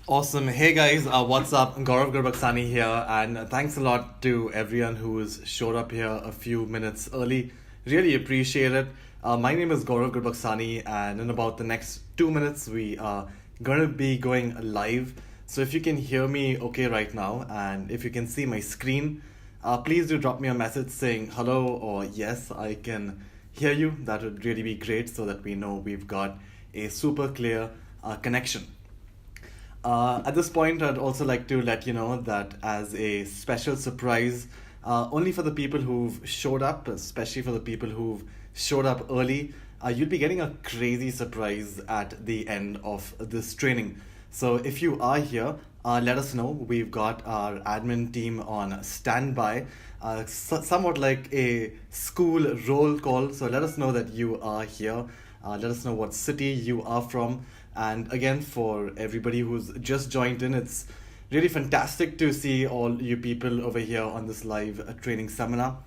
Awesome. Hey guys, what's up? Gaurav Gurbaksani here, and thanks a lot to everyone who's showed up here a few minutes early. Really appreciate it. My name is Gaurav Gurbaksani, and in about the next 2 minutes, we are gonna be going live. So if you can hear me okay right now, and if you can see my screen, please do drop me a message saying hello or yes, I can hear you. That would really be great, so that we know we've got a super clear connection. At this point, I'd also like to let you know that as a special surprise, only for the people who've showed up, especially for the people who've showed up early, you'll be getting a crazy surprise at the end of this training. So if you are here, let us know. We've got our admin team on standby, somewhat like a school roll call. So let us know that you are here. Let us know what city you are from. And again, for everybody who's just joined in, it's really fantastic to see all you people over here on this live training seminar.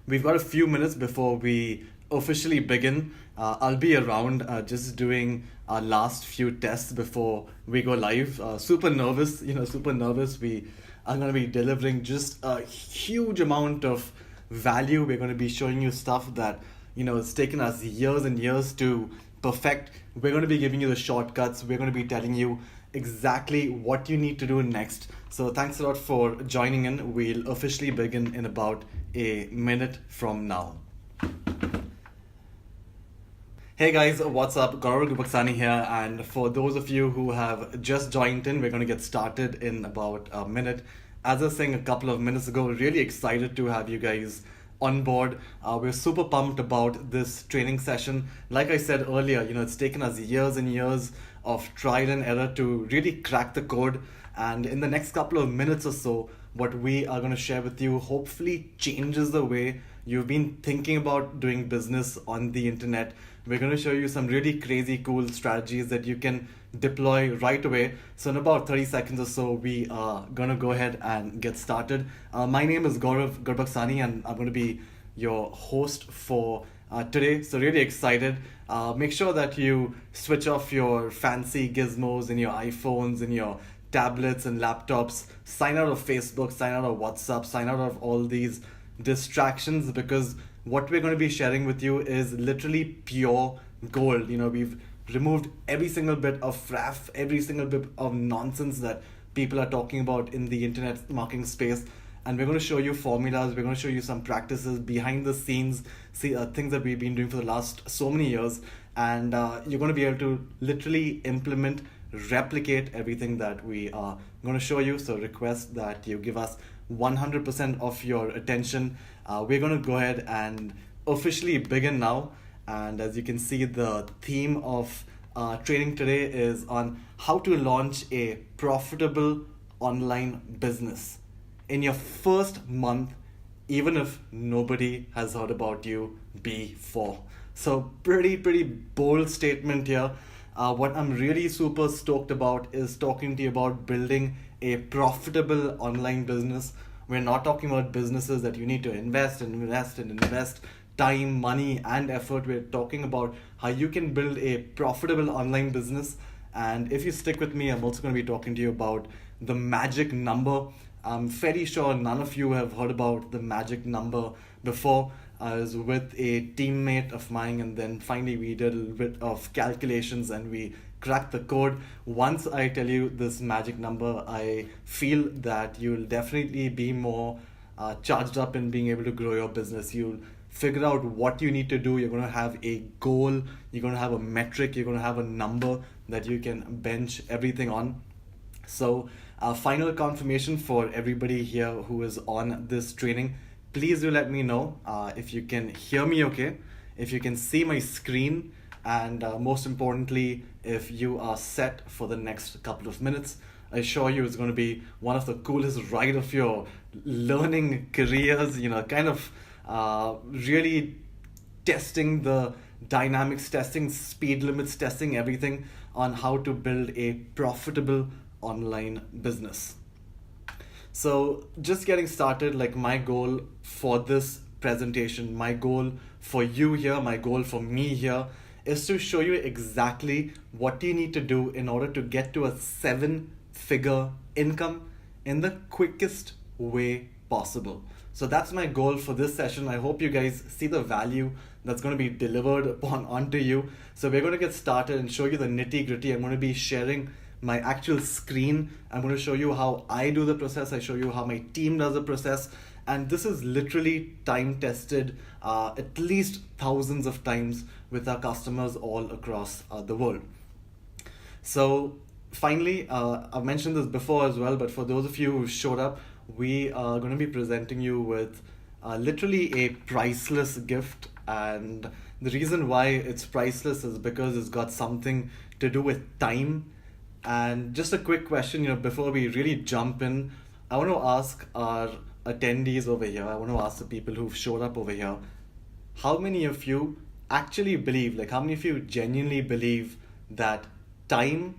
We've got a few minutes before we officially begin. I'll be around just doing our last few tests before we go live. Super nervous, super nervous. We are going to be delivering just a huge amount of value. We're going to be showing you stuff that, it's taken us years and years to perfect. We're going to be giving you the shortcuts. We're going to be telling you exactly what you need to do next. So thanks a lot for joining in. We'll officially begin in about a minute from now. Hey guys, what's up? Gaurav Gurbaksani here, and for those of you who have just joined in, we're going to get started in about a minute. As I was saying a couple of minutes ago, really excited to have you guys on board. We're super pumped about this training session. Like I said earlier, it's taken us years and years of trial and error to really crack the code. And in the next couple of minutes or so, what we are going to share with you hopefully changes the way you've been thinking about doing business on the internet. We're going to show you some really crazy cool strategies that you can deploy right away. So in about 30 seconds or so, we are going to go ahead and get started. My name is Gaurav Gurbaksani, and I'm going to be your host for today. So really excited. Make sure that you switch off your fancy gizmos in your iPhones and your tablets and laptops. Sign out of Facebook, sign out of WhatsApp, sign out of all these distractions, because what we're going to be sharing with you is literally pure gold. We've removed every single bit of fraff, every single bit of nonsense that people are talking about in the internet marketing space, and we're going to show you formulas. We're going to show you some practices behind the scenes, things that we've been doing for the last so many years, and you're going to be able to literally implement, replicate everything that we are going to show you. So request that you give us 100% of your attention. We're going to go ahead and officially begin now. And as you can see, the theme of training today is on how to launch a profitable online business in your first month, even if nobody has heard about you before. So pretty bold statement here. What I'm really super stoked about is talking to you about building a profitable online business. We're not talking about businesses that you need to invest time, money, and effort. We're talking about how you can build a profitable online business. And if you stick with me, I'm also going to be talking to you about the magic number. I'm fairly sure none of you have heard about the magic number before. I was with a teammate of mine, and then finally we did a little bit of calculations and we cracked the code. Once I tell you this magic number, I feel that you'll definitely be more charged up in being able to grow your business. You'll figure out what you need to do. You're going to have a goal, you're going to have a metric, you're going to have a number that you can bench everything on. So final confirmation for everybody here who is on this training. Please do let me know if you can hear me okay, if you can see my screen, and most importantly, if you are set for the next couple of minutes. I assure you it's going to be one of the coolest ride of your learning careers, kind of really testing the dynamics, testing speed limits, testing everything on how to build a profitable online business. So just getting started, like my goal for this presentation, my goal for you here, my goal for me here is to show you exactly what you need to do in order to get to a 7-figure income in the quickest way possible. So that's my goal for this session. I hope you guys see the value that's going to be delivered upon onto you. So we're going to get started and show you the nitty gritty. I'm going to be sharing my actual screen. I'm going to show you how I do the process. I show you how my team does the process. And this is literally time tested at least thousands of times with our customers all across the world. So finally, I've mentioned this before as well, but for those of you who showed up, we are going to be presenting you with literally a priceless gift. And the reason why it's priceless is because it's got something to do with time. And just a quick question, before we really jump in, I want to ask our attendees over here, I want to ask the people who've showed up over here, how many of you actually believe, like how many of you genuinely believe that time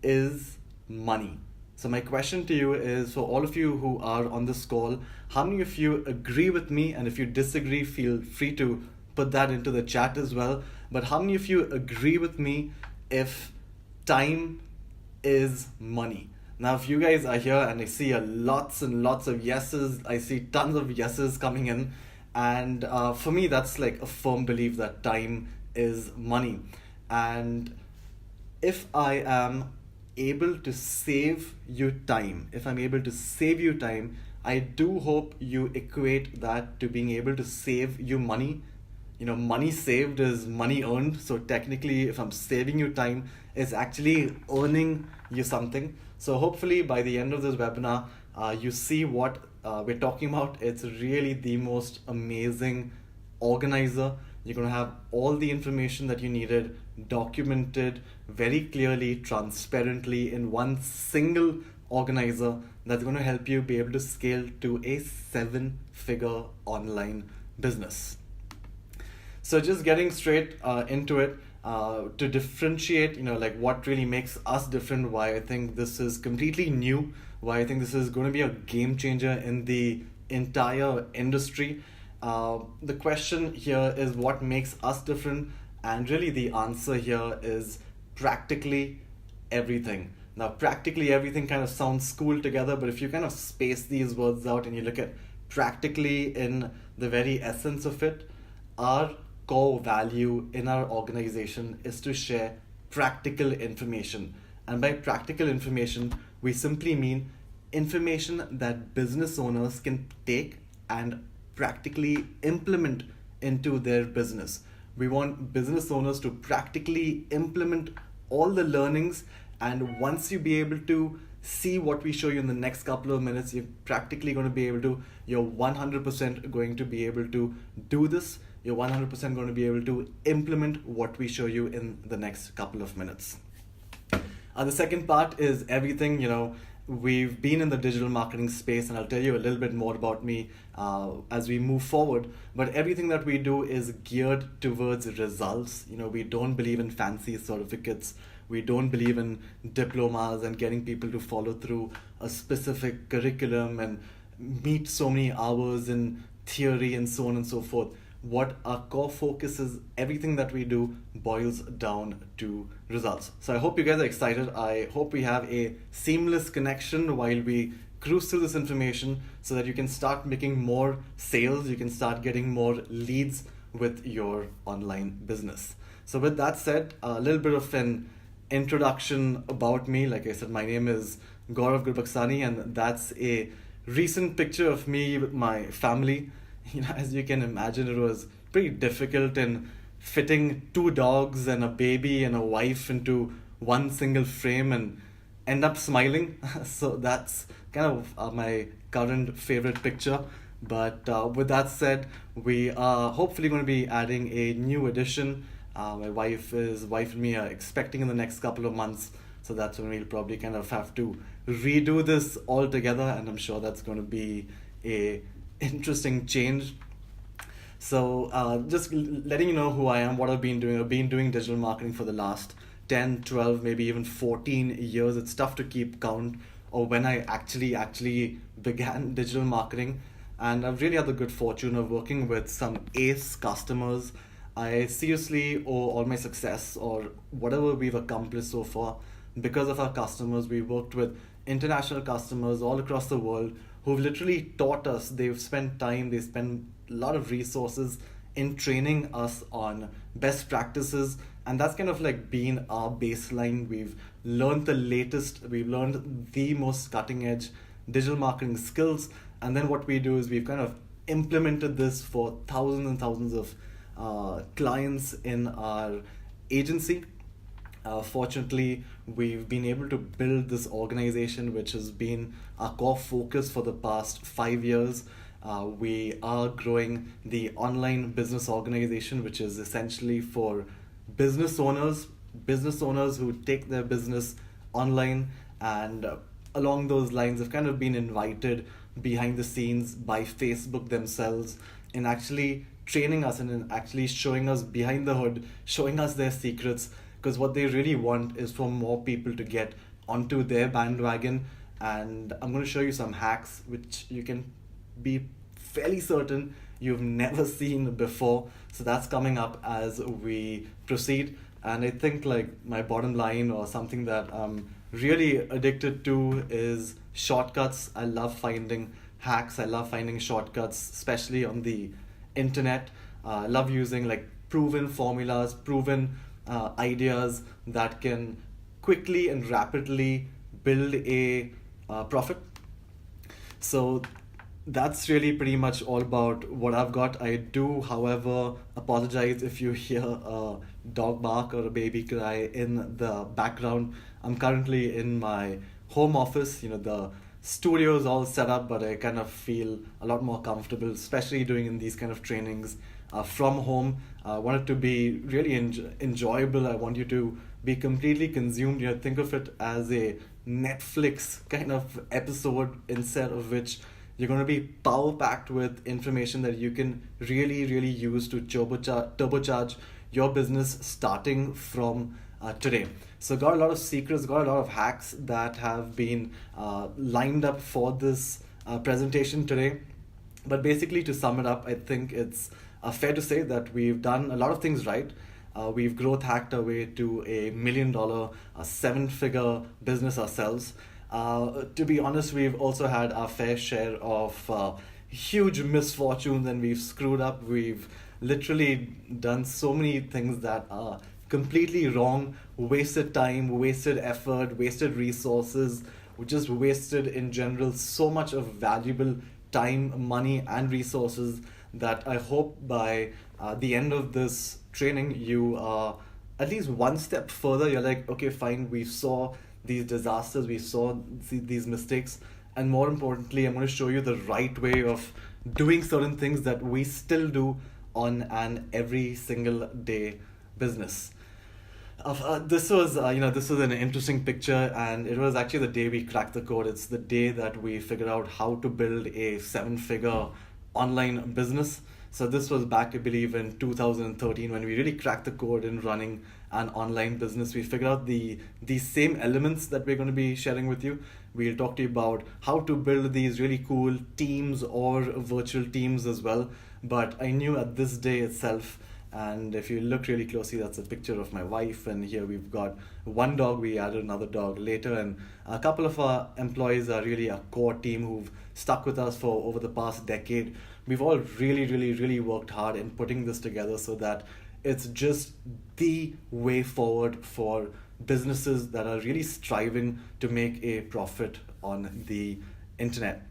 is money? So my question to you is, for all of you who are on this call, how many of you agree with me? And if you disagree, feel free to put that into the chat as well. But how many of you agree with me if time is money? Now, if you guys are here and I see lots and lots of yeses, I see tons of yeses coming in. And for me, that's like a firm belief that time is money. And if I am able to save you time, I do hope you equate that to being able to save you money. Money saved is money earned. So technically, if I'm saving you time, it's actually earning you something. So hopefully by the end of this webinar, you see what we're talking about. It's really the most amazing organizer. You're going to have all the information that you needed documented very clearly, transparently in one single organizer that's going to help you be able to scale to a 7-figure online business. So just getting straight into it, to differentiate, like what really makes us different, why I think this is completely new, why I think this is going to be a game changer in the entire industry. The question here is what makes us different, and really the answer here is practically everything. Now, practically everything kind of sounds cool together, but if you kind of space these words out and you look at practically in the very essence of it, our core value in our organization is to share practical information. And by practical information, we simply mean information that business owners can take and practically implement into their business. We want business owners to practically implement all the learnings, and once you be able to see what we show you in the next couple of minutes, you're 100% going to be able to do this. You're 100% going to be able to implement what we show you in the next couple of minutes. The second part is everything. We've been in the digital marketing space, and I'll tell you a little bit more about me as we move forward. But everything that we do is geared towards results. We don't believe in fancy certificates. We don't believe in diplomas and getting people to follow through a specific curriculum and meet so many hours in theory and so on and so forth. What our core focus is, everything that we do boils down to results. So I hope you guys are excited. I hope we have a seamless connection while we cruise through this information so that you can start making more sales, you can start getting more leads with your online business. So with that said, a little bit of an introduction about me. Like I said, my name is Gaurav Gurbaksani, and that's a recent picture of me with my family. As you can imagine, it was pretty difficult in fitting 2 dogs and a baby and a wife into one single frame and end up smiling. So that's kind of my current favorite picture. But with that said, we are hopefully going to be adding a new addition. My wife and me are expecting in the next couple of months. So that's when we'll probably kind of have to redo this all together. And I'm sure that's going to be a interesting change. So just letting you know who I am, what I've been doing. I've been doing digital marketing for the last 10, 12, maybe even 14 years. It's tough to keep count or when I actually began digital marketing. And I've really had the good fortune of working with some ace customers I seriously owe all my success or whatever we've accomplished so far because of our customers. We worked with international customers all across the world who've literally taught us. They've spent time, they spend a lot of resources in training us on best practices, and that's kind of like been our baseline. We've learned the latest, we've learned the most cutting edge digital marketing skills, and then what we do is we've kind of implemented this for thousands and thousands of clients in our agency. Fortunately, we've been able to build this organization, which has been our core focus for the past 5 years. We are growing the online business organization, which is essentially for business owners who take their business online, and along those lines have kind of been invited behind the scenes by Facebook themselves in actually training us and in actually showing us behind the hood, showing us their secrets, because what they really want is for more people to get onto their bandwagon. And I'm going to show you some hacks which you can be fairly certain you've never seen before. So that's coming up as we proceed. And I think like my bottom line or something that I'm really addicted to is shortcuts. I love finding hacks. I love finding shortcuts, especially on the internet. I love using like proven formulas, proven ideas that can quickly and rapidly build a profit. So that's really pretty much all about what I've got. I do, however, apologize if you hear a dog bark or a baby cry in the background. I'm currently in my home office. The studio is all set up, but I kind of feel a lot more comfortable, especially doing in these kind of trainings from home. I want it to be really enjoyable. I want you to be completely consumed. Think of it as a Netflix kind of episode, instead of which you're going to be power packed with information that you can really, really use to turbocharge your business starting from today. So, got a lot of secrets, got a lot of hacks that have been lined up for this presentation today. But basically, to sum it up, I think it's fair to say that we've done a lot of things right. We've growth hacked our way to $1 million, a 7-figure business ourselves. To be honest, we've also had our fair share of huge misfortunes, and we've screwed up. We've literally done so many things that are completely wrong, wasted time, wasted effort, wasted resources, we just wasted in general so much of valuable time, money, and resources that I hope by the end of this training you are at least one step further. You're like, okay, fine, we saw these disasters, we saw these mistakes, and more importantly, I'm going to show you the right way of doing certain things that we still do on an every single day business. This was an interesting picture, and it was actually the day we cracked the code. It's the day that we figured out how to build a 7-figure online business. So this was back, I believe, in 2013 when we really cracked the code in running an online business. We figured out these same elements that we're going to be sharing with you. We'll talk to you about how to build these really cool teams or virtual teams as well. But I knew at this day itself, and if you look really closely, that's a picture of my wife, and here we've got one dog. We added another dog later, and a couple of our employees are really a core team who've stuck with us for over the past decade. We've all really, really, really worked hard in putting this together so that it's just the way forward for businesses that are really striving to make a profit on the internet.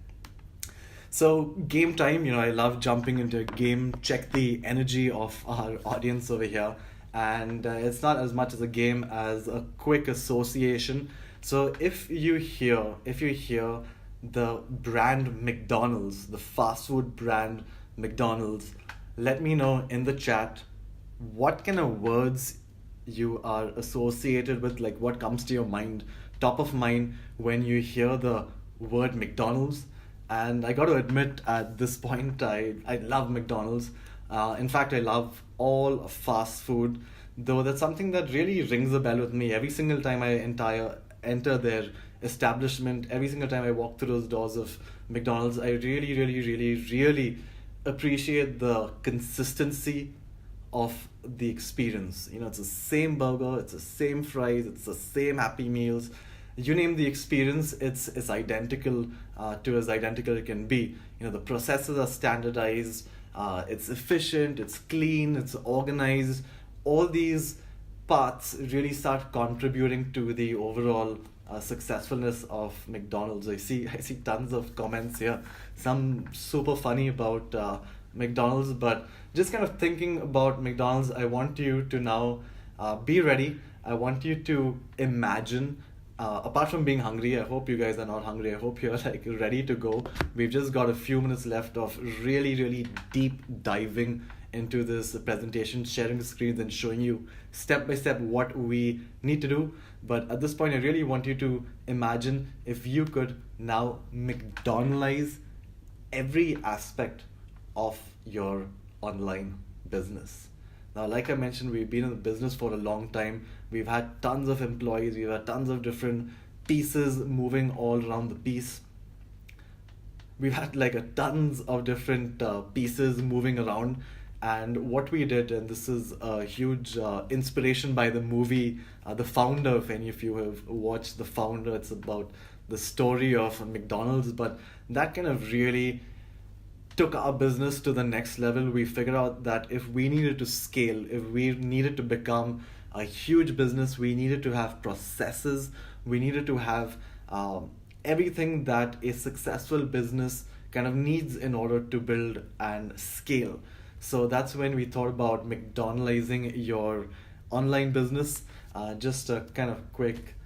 So game time, I love jumping into a game, check the energy of our audience over here. And it's not as much as a game as a quick association. So if you hear the brand McDonald's, the fast food brand McDonald's, let me know in the chat what kind of words you are associated with, like what comes to your mind, top of mind when you hear the word McDonald's. And I got to admit, at this point, I love McDonald's. In fact, I love all fast food, though that's something that really rings a bell with me every single time I enter their establishment. Every single time I walk through those doors of McDonald's, I really, really, really, really appreciate the consistency of the experience. It's the same burger, it's the same fries, it's the same Happy Meals. You name the experience, it's identical to as identical it can be. The processes are standardized, it's efficient, it's clean, it's organized. All these parts really start contributing to the overall successfulness of McDonald's. I see tons of comments here, some super funny about McDonald's, but just kind of thinking about McDonald's, I want you to now be ready. I want you to imagine. Apart from being hungry, I hope you guys are not hungry. I hope you're like ready to go. We've just got a few minutes left of really, really deep diving into this presentation, sharing the screens and showing you step by step what we need to do. But at this point, I really want you to imagine if you could now McDonaldize every aspect of your online business. Now, like I mentioned, we've been in the business for a long time. We've had tons of employees. We've had tons of different pieces moving all around the piece. We've had like a tons of different pieces moving around. And what we did, and this is a huge inspiration by the movie The Founder. If any of you have watched The Founder, it's about the story of McDonald's. But that kind of really took our business to the next level. We figured out that if we needed to scale, if we needed to become a huge business, we needed to have processes, we needed to have everything that a successful business kind of needs in order to build and scale. So that's when we thought about McDonaldizing your online business. Just a kind of quick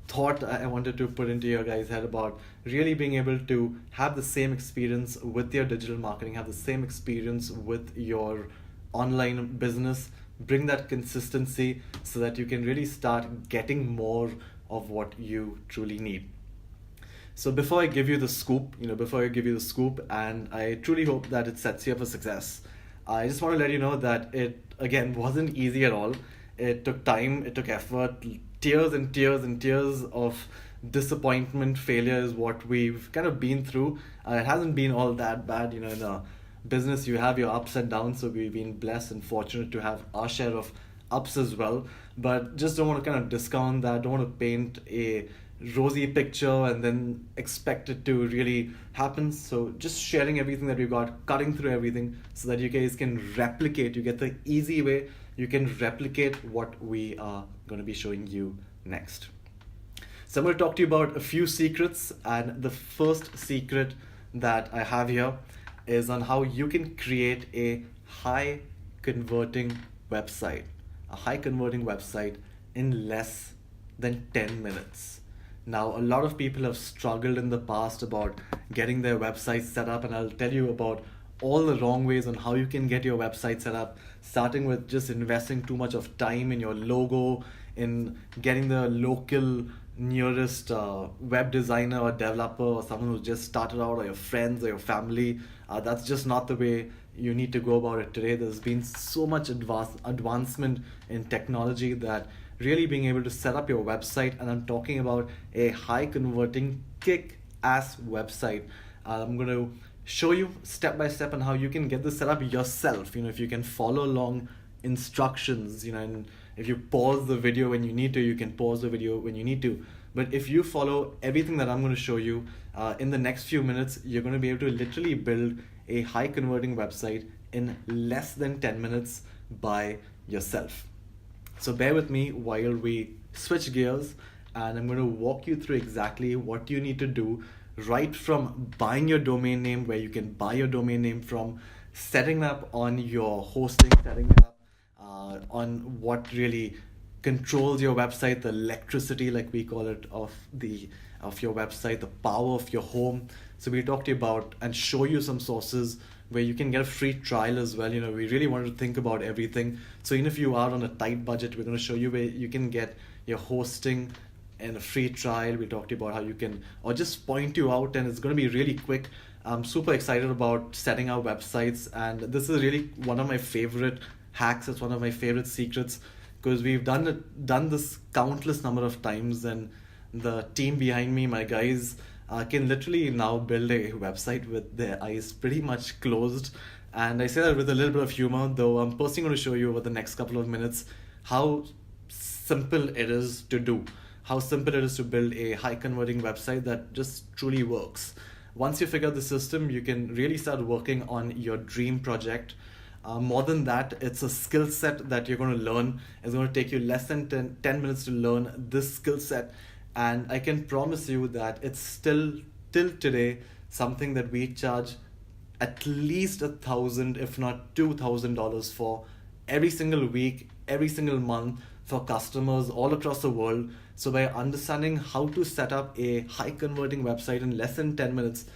thought I wanted to put into your guys' head about really being able to have the same experience with your digital marketing, have the same experience with your online business, bring that consistency so that you can really start getting more of what you truly need. So before I give you the scoop, and I truly hope that it sets you up for success, I just want to let you know that it, again, wasn't easy at all. It took time, it took effort, tears and tears and tears of disappointment, failure is what we've kind of been through. It hasn't been all that bad. In a business, you have your ups and downs, so we've been blessed and fortunate to have our share of ups as well. But just don't want to kind of discount that, don't want to paint a rosy picture and then expect it to really happen. So just sharing everything that we've got, cutting through everything so that you guys can replicate, you get the easy way, you can replicate what we are going to be showing you next. So I'm going to talk to you about a few secrets, and the first secret that I have here is on how you can create a high converting website in less than 10 minutes. Now, a lot of people have struggled in the past about getting their websites set up, and I'll tell you about all the wrong ways on how you can get your website set up, starting with just investing too much of time in your logo, in getting the local nearest web designer or developer or someone who's just started out, or your friends or your family. That's just not the way you need to go about it today. There's been so much advancement in technology that really being able to set up your website, and I'm talking about a high converting kick-ass website. I'm going to show you step by step on how you can get this set up yourself. If you can follow along instructions, and if you pause the video when you need to, you can pause the video when you need to. But if you follow everything that I'm going to show you in the next few minutes, you're going to be able to literally build a high converting website in less than 10 minutes by yourself. So bear with me while we switch gears, and I'm going to walk you through exactly what you need to do, right from buying your domain name, where you can buy your domain name from, setting up on your hosting, setting up on what really controls your website, the electricity, like we call it, of your website, the power of your home. So we talk to you about and show you some sources where you can get a free trial as well. We really wanted to think about everything. So even if you are on a tight budget, we're going to show you where you can get your hosting and a free trial. We talked about how you can, or just point you out, and it's going to be really quick. I'm super excited about setting our websites, and this is really one of my favorite hacks. It's one of my favorite secrets, because we've done this countless number of times, and the team behind me, my guys, can literally now build a website with their eyes pretty much closed. And I say that with a little bit of humor, though I'm personally going to show you over the next couple of minutes how simple it is to do, how simple it is to build a high converting website that just truly works. Once you figure out the system, you can really start working on your dream project. More than that, it's a skill set that you're going to learn. It's going to take you less than 10 minutes to learn this skill set. And I can promise you that it's still, till today, something that we charge at least 1,000, if not $2,000 for every single week, every single month for customers all across the world. So by understanding how to set up a high converting website in less than 10 minutes,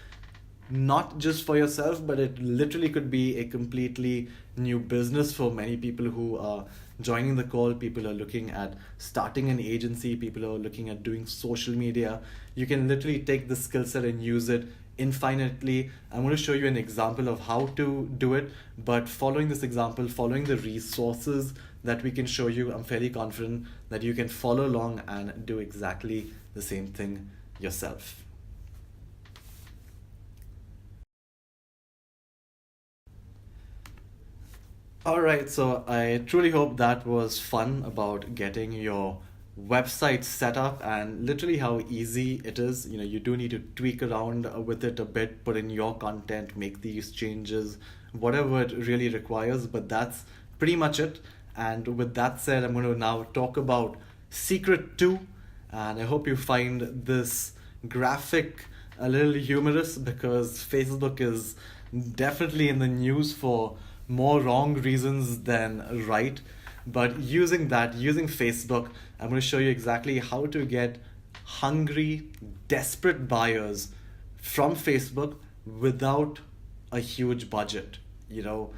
not just for yourself, but it literally could be a completely new business for many people who are joining the call. People are looking at starting an agency, people are looking at doing social media. You can literally take the skill set and use it infinitely. I'm going to show you an example of how to do it, but following this example, following the resources that we can show you, I'm fairly confident that you can follow along and do exactly the same thing yourself. All right, so I truly hope that was fun about getting your website set up and literally how easy it is. You know, you do need to tweak around with it a bit, put in your content, make these changes, whatever it really requires, but that's pretty much it. And with that said, I'm going to now talk about Secret 2, and I hope you find this graphic a little humorous because Facebook is definitely in the news for more wrong reasons than right. But using that, using Facebook, I'm going to show you exactly how to get hungry, desperate buyers from Facebook without a huge budget. You know,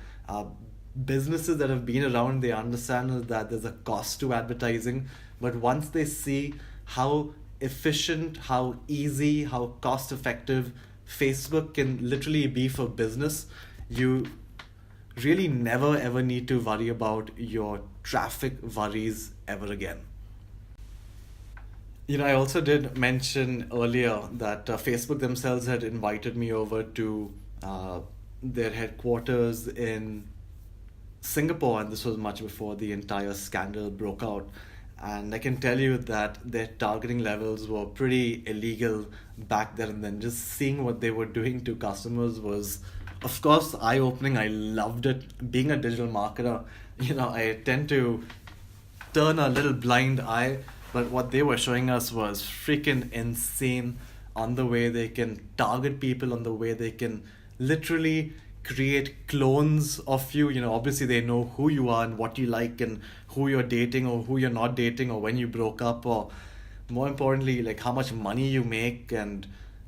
businesses that have been around, they understand that there's a cost to advertising, but once they see how efficient, how easy, how cost effective Facebook can literally be for business, you really never ever need to worry about your traffic worries ever again. You know, I also did mention earlier that Facebook themselves had invited me over to their headquarters in Singapore, and this was much before the entire scandal broke out. And I can tell you that their targeting levels were pretty illegal back then. And then just seeing what they were doing to customers was, of course, eye-opening. I loved it. Being a digital marketer, you know, I tend to turn a little blind eye, but what they were showing us was freaking insane on the way they can target people, on the way they can literally create clones of you. You know, obviously they know who you are and what you like and who you're dating or who you're not dating or when you broke up, or more importantly, like how much money you make and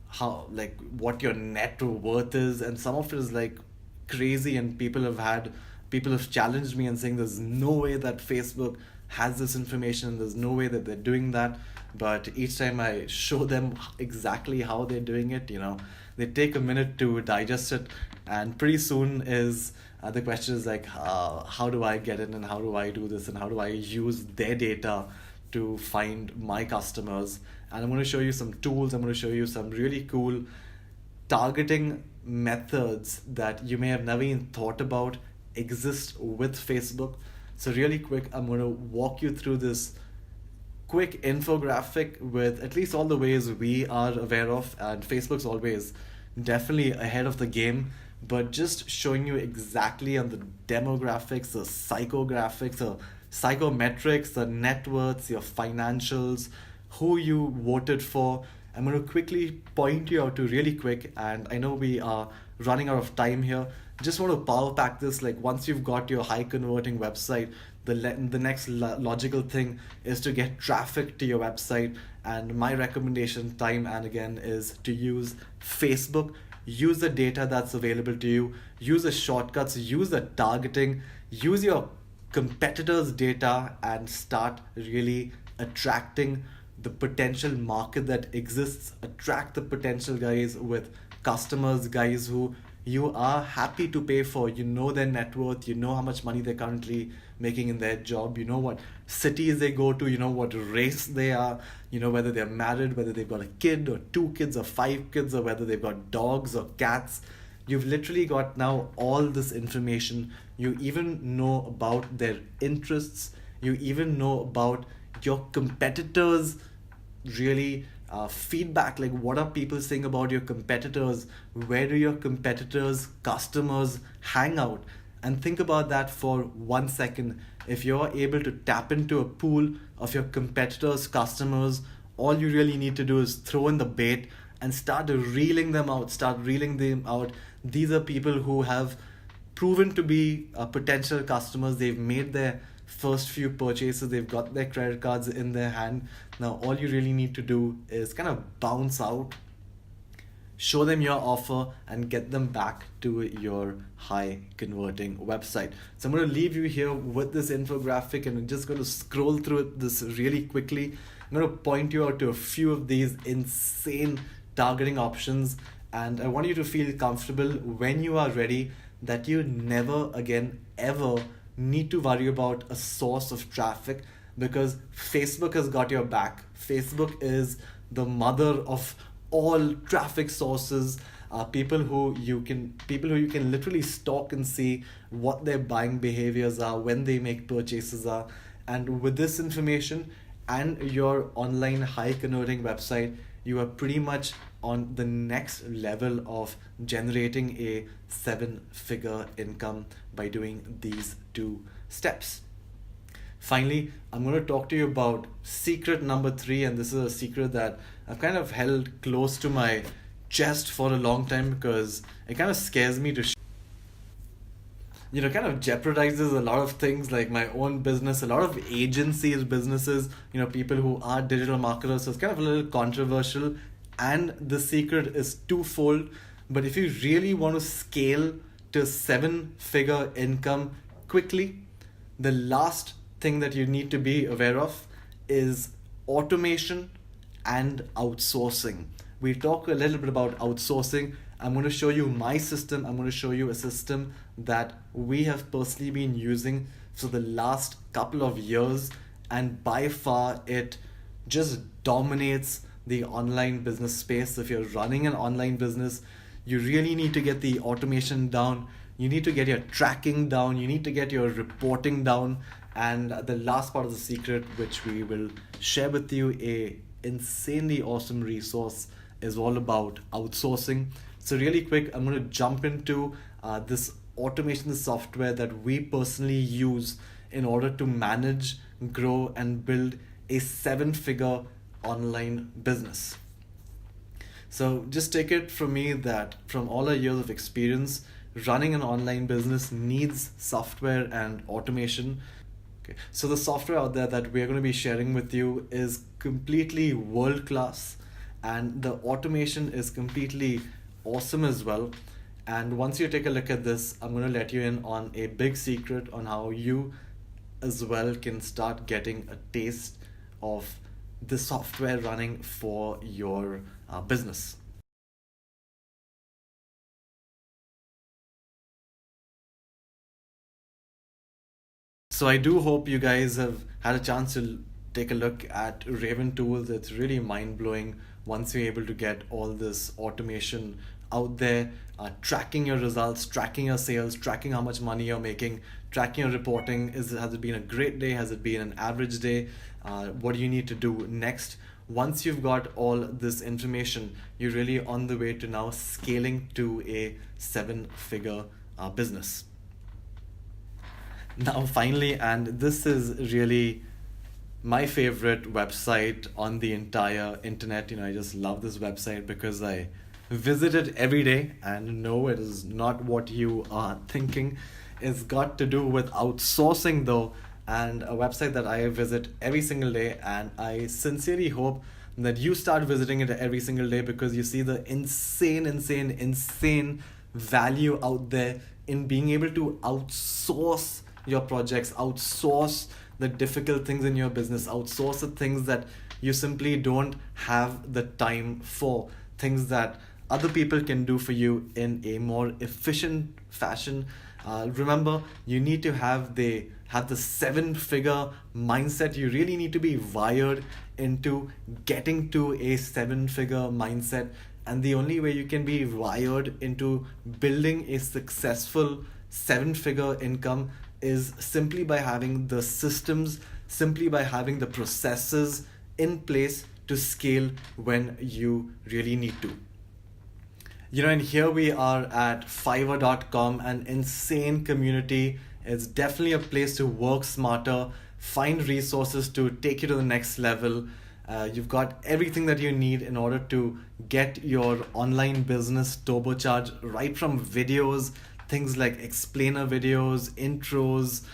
how, like, what your net worth is. And some of it is like crazy, and people have challenged me and saying there's no way that Facebook has this information, there's no way that they're doing that. But each time I show them exactly how they're doing it, you know, they take a minute to digest it, and pretty soon is the question is like, how do I get in and how do I do this and how do I use their data to find my customers? And I'm going to show you some tools. I'm going to show you some really cool targeting methods that you may have never even thought about exist with Facebook. So really quick, I'm going to walk you through this quick infographic with at least all the ways we are aware of, and Facebook's always definitely ahead of the game, but just showing you exactly on the demographics, the psychographics, the psychometrics, the net worths, your financials, who you voted for. I'm going to quickly point you out to really quick, and I know we are running out of time here. Just want to power pack this. Like, once you've got your high converting website, the next logical thing is to get traffic to your website. And my recommendation time and again is to use Facebook. Use the data that's available to you, use the shortcuts, use the targeting, use your competitors' data, and start really attracting the potential market that exists. Attract the potential guys with customers, guys who you are happy to pay for. You know their net worth, you know how much money they're currently making in their job, you know what cities they go to, you know what race they are, you know whether they're married, whether they've got a kid or two kids or five kids, or whether they've got dogs or cats. You've literally got now all this information. You even know about their interests. You even know about your competitors, really feedback, like what are people saying about your competitors, where do your competitors customers hang out. And think about that for 1 second. If you're able to tap into a pool of your competitors customers, all you really need to do is throw in the bait and start reeling them out, these are people who have proven to be potential customers. They've made their first few purchases, they've got their credit cards in their hand. Now all you really need to do is kind of bounce out, show them your offer, and get them back to your high converting website. So I'm going to leave you here with this infographic, and I'm just going to scroll through this really quickly. I'm going to point you out to a few of these insane targeting options, and I want you to feel comfortable when you are ready that you never again ever need to worry about a source of traffic, because Facebook has got your back. Facebook is the mother of all traffic sources. People who you can literally stalk and see what their buying behaviors are, when they make purchases are. And with this information and your online high converting website, you are pretty much on the next level of generating a 7-figure income by doing these 2 steps. Finally, I'm going to talk to you about secret number 3, and this is a secret that I've kind of held close to my chest for a long time because it kind of scares me to kind of jeopardizes a lot of things like my own business, a lot of agencies, businesses, people who are digital marketers. So it's kind of a little controversial, and the secret is twofold. But if you really want to scale to 7-figure income quickly, the last thing that you need to be aware of is automation and outsourcing. We talk a little bit about outsourcing. I'm going to show you my system. I'm going to show you a system that we have personally been using for the last couple of years, and by far it just dominates the online business space. If you're running an online business, you really need to get the automation down. You need to get your tracking down. You need to get your reporting down. And the last part of the secret, which we will share with you, a insanely awesome resource, is all about outsourcing. So really quick, I'm going to jump into this automation software that we personally use in order to manage, grow, and build a 7-figure online business. So just take it from me that from all our years of experience, running an online business needs software and automation. Okay. So the software out there that we're going to be sharing with you is completely world class, and the automation is completely awesome as well. And once you take a look at this, I'm going to let you in on a big secret on how you as well can start getting a taste of the software running for your business. So I do hope you guys have had a chance to take a look at Raven Tools. It's really mind-blowing once you're able to get all this automation out there, tracking your results, tracking your sales, tracking how much money you're making, tracking your reporting. Has it been a great day? Has it been an average day? What do you need to do next? Once you've got all this information, you're really on the way to now scaling to a 7-figure business. Now finally, and this is really my favorite website on the entire internet. I just love this website because I visit it every day, and no, it is not what you are thinking. It's got to do with outsourcing though, and a website that I visit every single day, and I sincerely hope that you start visiting it every single day because you see the insane value out there in being able to outsource your projects, outsource the difficult things in your business, outsource the things that you simply don't have the time for, things that other people can do for you in a more efficient fashion. Remember, you need to have the 7-figure mindset. You really need to be wired into getting to a 7-figure mindset, And the only way you can be wired into building a successful 7-figure income is simply by having the systems, simply by having the processes in place to scale when you really need to. And here we are at Fiverr.com, an insane community. It's definitely a place to work smarter, find resources to take you to the next level. You've got everything that you need in order to get your online business turbocharged, right from videos, things like explainer videos, intros,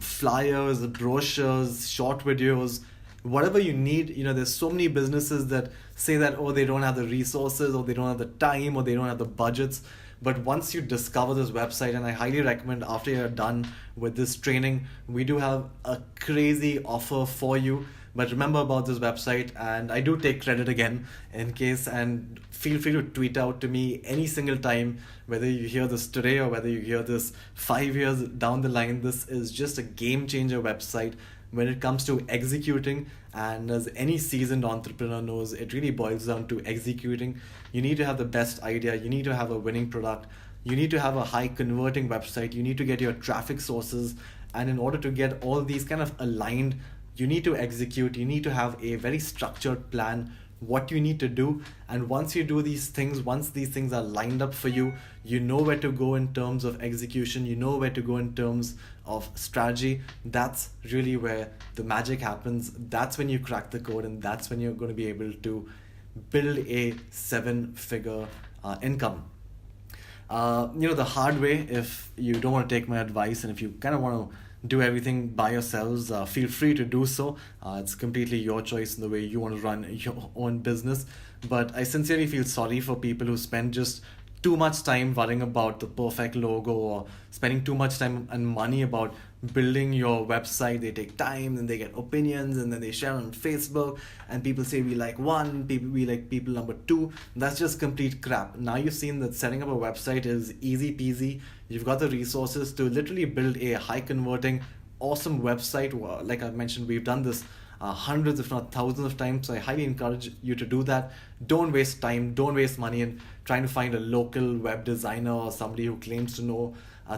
flyers, brochures, short videos, whatever you need. There's so many businesses that say that, oh, they don't have the resources, or they don't have the time, or they don't have the budgets. But once you discover this website, and I highly recommend after you're done with this training, we do have a crazy offer for you. But remember about this website, and I do take credit again in case, and feel free to tweet out to me any single time, whether you hear this today or whether you hear this 5 years down the line. This is just a game changer website when it comes to executing. And as any seasoned entrepreneur knows, it really boils down to executing. You need to have the best idea, you need to have a winning product, you need to have a high converting website, you need to get your traffic sources. And in order to get all these kind of aligned, you need to execute, you need to have a very structured plan, what you need to do. And once you do these things, once these things are lined up for you, you know where to go in terms of execution, you know where to go in terms of strategy. That's really where the magic happens. That's when you crack the code, and that's when you're going to be able to build a 7-figure income. The hard way, if you don't want to take my advice, and if you kind of want to do everything by yourselves, feel free to do so. It's completely your choice in the way you want to run your own business. But I sincerely feel sorry for people who spend just too much time worrying about the perfect logo, or spending too much time and money about building your website. They take time, and they get opinions, and then they share on Facebook, and people say we like one, we like people number two. That's just complete crap. Now you've seen that setting up a website is easy peasy. You've got the resources to literally build a high converting, awesome website. Like I mentioned, we've done this hundreds if not thousands of times. So I highly encourage you to do that. Don't waste time, don't waste money in trying to find a local web designer or somebody who claims to know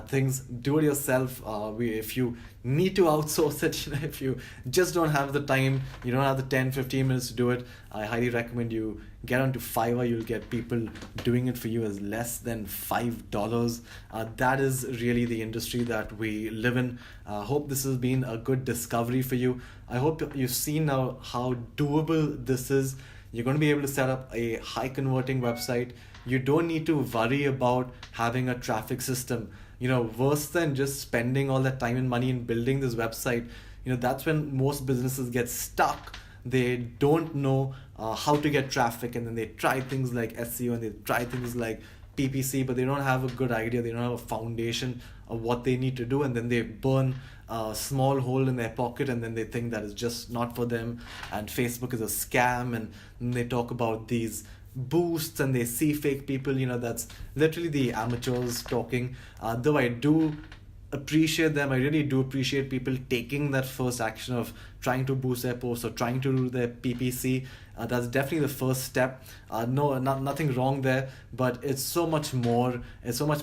things. Do it yourself. If you need to outsource it, if you just don't have the time, you don't have the 10-15 minutes to do it, I highly recommend you get onto Fiverr. You'll get people doing it for you as less than $5. That is really the industry that we live in. Hope this has been a good discovery for you. I hope you've seen now how doable this is. You're going to be able to set up a high converting website. You don't need to worry about having a traffic system. Worse than just spending all that time and money in building this website, that's when most businesses get stuck. They don't know how to get traffic, and then they try things like SEO, and they try things like PPC, but they don't have a good idea. They don't have a foundation of what they need to do, and then they burn a small hole in their pocket, and then they think that is just not for them, and Facebook is a scam, and they talk about these boosts, and they see fake people. That's literally the amateurs talking. Though I do appreciate them, I really do appreciate people taking that first action of trying to boost their posts or trying to do their PPC. That's definitely the first step. Nothing wrong there, but it's so much more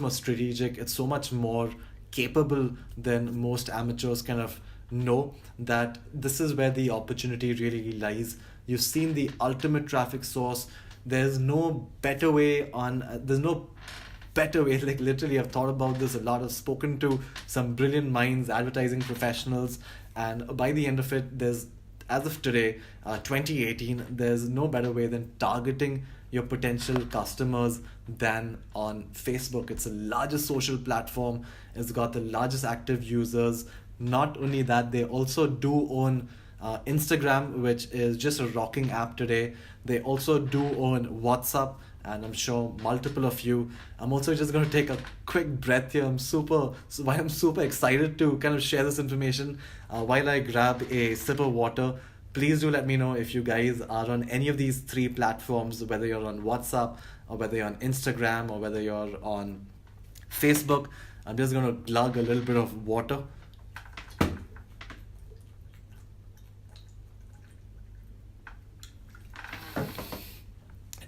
strategic, it's so much more capable than most amateurs kind of know. That this is where the opportunity really lies. You've seen the ultimate traffic source. There's no better way. Like literally, I've thought about this a lot. I've spoken to some brilliant minds, advertising professionals, and by the end of it, as of today, 2018, there's no better way than targeting your potential customers than on Facebook. It's the largest social platform. It's got the largest active users. Not only that, they also do own Instagram, which is just a rocking app today. They also do own WhatsApp, and I'm sure multiple of you. I'm also just going to take a quick breath here. I'm super excited to kind of share this information while I grab a sip of water. Please do let me know if you guys are on any of these three platforms, whether you're on WhatsApp, or whether you're on Instagram, or whether you're on Facebook. I'm just going to glug a little bit of water.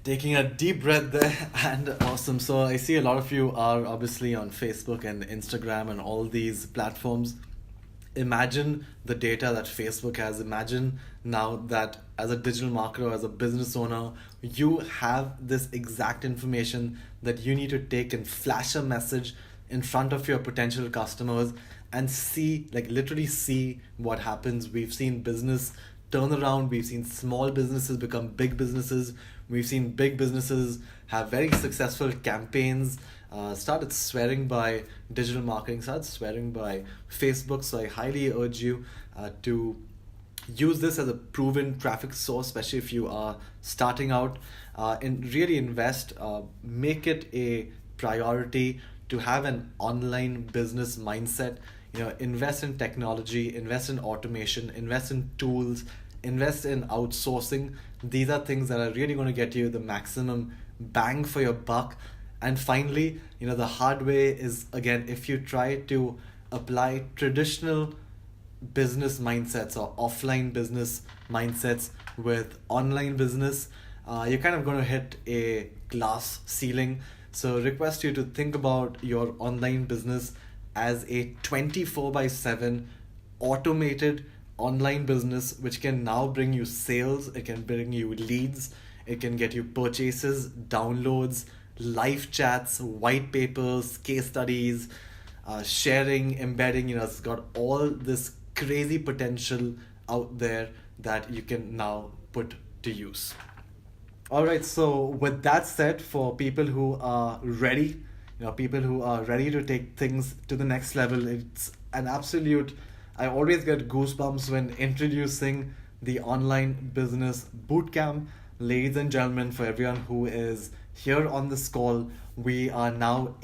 Taking a deep breath there and awesome. So I see a lot of you are obviously on Facebook and Instagram and all these platforms. Imagine the data that Facebook has. Imagine now that as a digital marketer, as a business owner, you have this exact information that you need to take and flash a message in front of your potential customers and see, like literally see what happens. We've seen business turn around, we've seen small businesses become big businesses, we've seen big businesses have very successful campaigns, started swearing by digital marketing, started swearing by Facebook. So I highly urge you to use this as a proven traffic source, especially if you are starting out, and really invest, make it a priority to have an online business mindset. Invest in technology, invest in automation, invest in tools, invest in outsourcing. These are things that are really going to get you the maximum bang for your buck. And finally, the hard way is, again, if you try to apply traditional business mindsets or offline business mindsets with online business, you're kind of going to hit a glass ceiling. So request you to think about your online business as a 24 by 7 automated online business, which can now bring you sales, it can bring you leads, it can get you purchases, downloads, live chats, white papers, case studies, sharing, embedding. It's got all this crazy potential out there that you can now put to use. All right, so with that said, for people who are ready, people who are ready to take things to the next level, it's an absolute, I always get goosebumps when introducing the online business bootcamp. Ladies and gentlemen, for everyone who is here on this call, we are now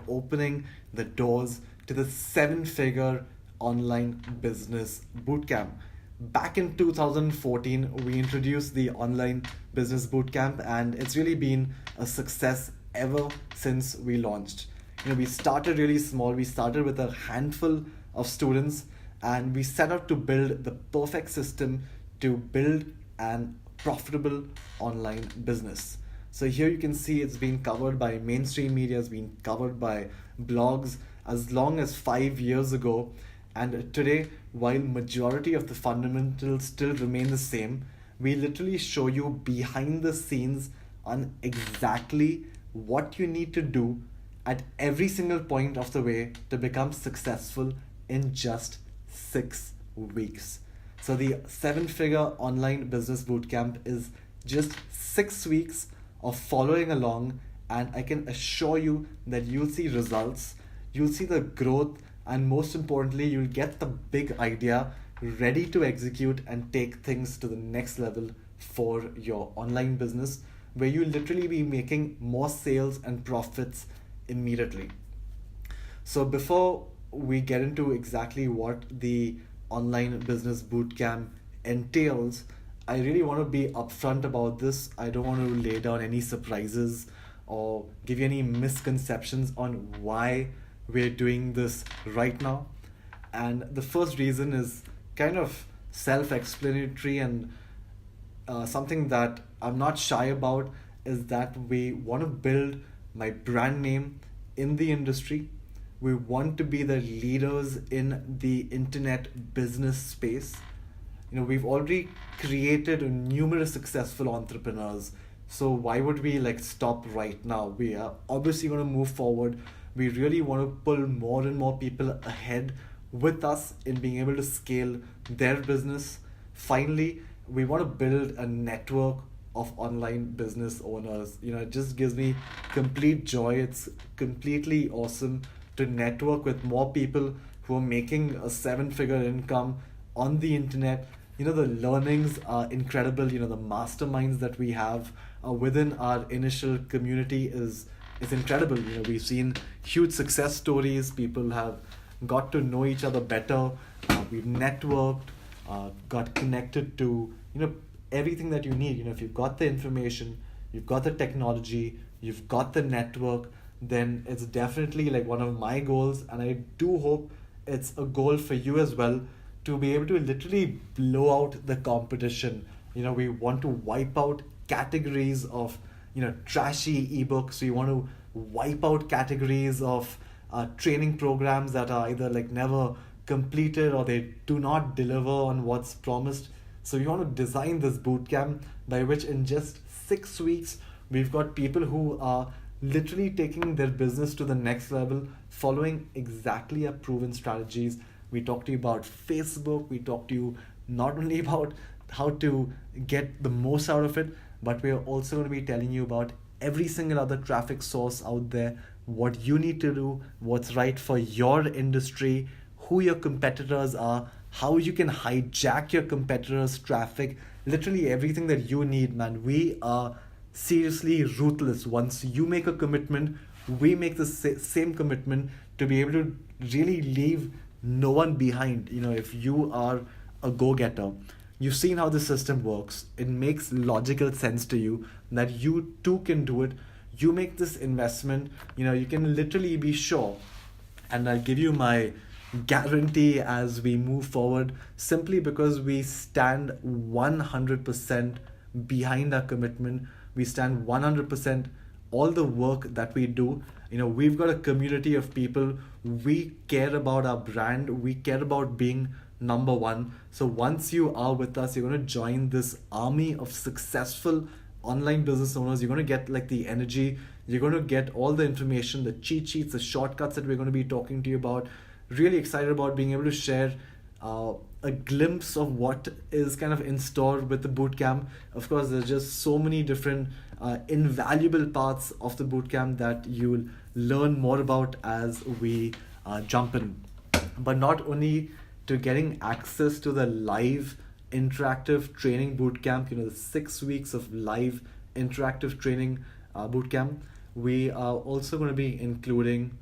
opening the doors to the 7-figure online business bootcamp. Back in 2014, we introduced the online business bootcamp, and it's really been a success ever since we launched. We started really small. We started with a handful of students, and we set out to build the perfect system to build an profitable online business. So here you can see it's been covered by mainstream media, it's been covered by blogs as long as 5 years ago. And today, while majority of the fundamentals still remain the same, we literally show you behind the scenes on exactly what you need to do at every single point of the way to become successful in just 6 weeks. So the 7-figure online business bootcamp is just 6 weeks of following along, and I can assure you that you'll see results, you'll see the growth, and most importantly, you'll get the big idea ready to execute and take things to the next level for your online business, where you'll literally be making more sales and profits immediately. So before we get into exactly what the online business bootcamp entails, I really want to be upfront about this. I don't want to lay down any surprises or give you any misconceptions on why we're doing this right now. And the first reason is kind of self-explanatory, and something that I'm not shy about is that we want to build my brand name in the industry. We want to be the leaders in the internet business space. We've already created numerous successful entrepreneurs. So why would we stop right now? We are obviously going to move forward. We really want to pull more and more people ahead with us in being able to scale their business. Finally, we want to build a network of online business owners. It just gives me complete joy. It's completely awesome to network with more people who are making a 7-figure income on the internet. The learnings are incredible. The masterminds that we have within our initial community is incredible. We've seen huge success stories. People have got to know each other better. We've networked, got connected to everything that you need. If you've got the information, you've got the technology, you've got the network, then it's definitely one of my goals, and I do hope it's a goal for you as well, to be able to literally blow out the competition. We want to wipe out categories of trashy ebooks. We want to wipe out categories of training programs that are either like never completed or they do not deliver on what's promised. So we want to design this bootcamp by which in just 6 weeks we've got people who are literally taking their business to the next level, following exactly our proven strategies. We talk to you about Facebook, we talk to you not only about how to get the most out of it, but we're also going to be telling you about every single other traffic source out there, what you need to do, what's right for your industry, who your competitors are, how you can hijack your competitors' traffic, literally everything that you need, man. We are seriously ruthless. Once you make a commitment, we make the same commitment to be able to really leave no one behind. If you are a go-getter, you've seen how the system works, it makes logical sense to you that you too can do it. You make this investment, you can literally be sure, and I'll give you my guarantee as we move forward, simply because we stand 100% behind our commitment. We stand 100% all the work that we do. We've got a community of people. We care about our brand. We care about being number one. So once you are with us, you're going to join this army of successful online business owners. You're going to get like the energy. You're going to get all the information, the cheat sheets, the shortcuts that we're going to be talking to you about. Really excited about being able to share a glimpse of what is kind of in store with the bootcamp. Of course, there's just so many different invaluable parts of the bootcamp that you'll learn more about as we jump in. But not only to getting access to the live interactive training bootcamp, the 6 weeks of live interactive training bootcamp, we are also going to be including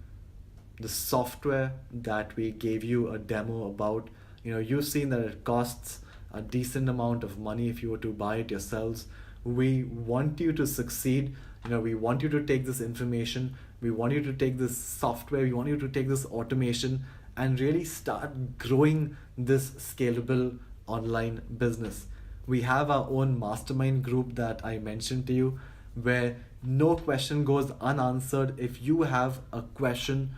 the software that we gave you a demo about. You've seen that it costs a decent amount of money if you were to buy it yourselves. We want you to succeed. We want you to take this information, we want you to take this software, we want you to take this automation and really start growing this scalable online business. We have our own mastermind group that I mentioned to you, where no question goes unanswered. If you have a question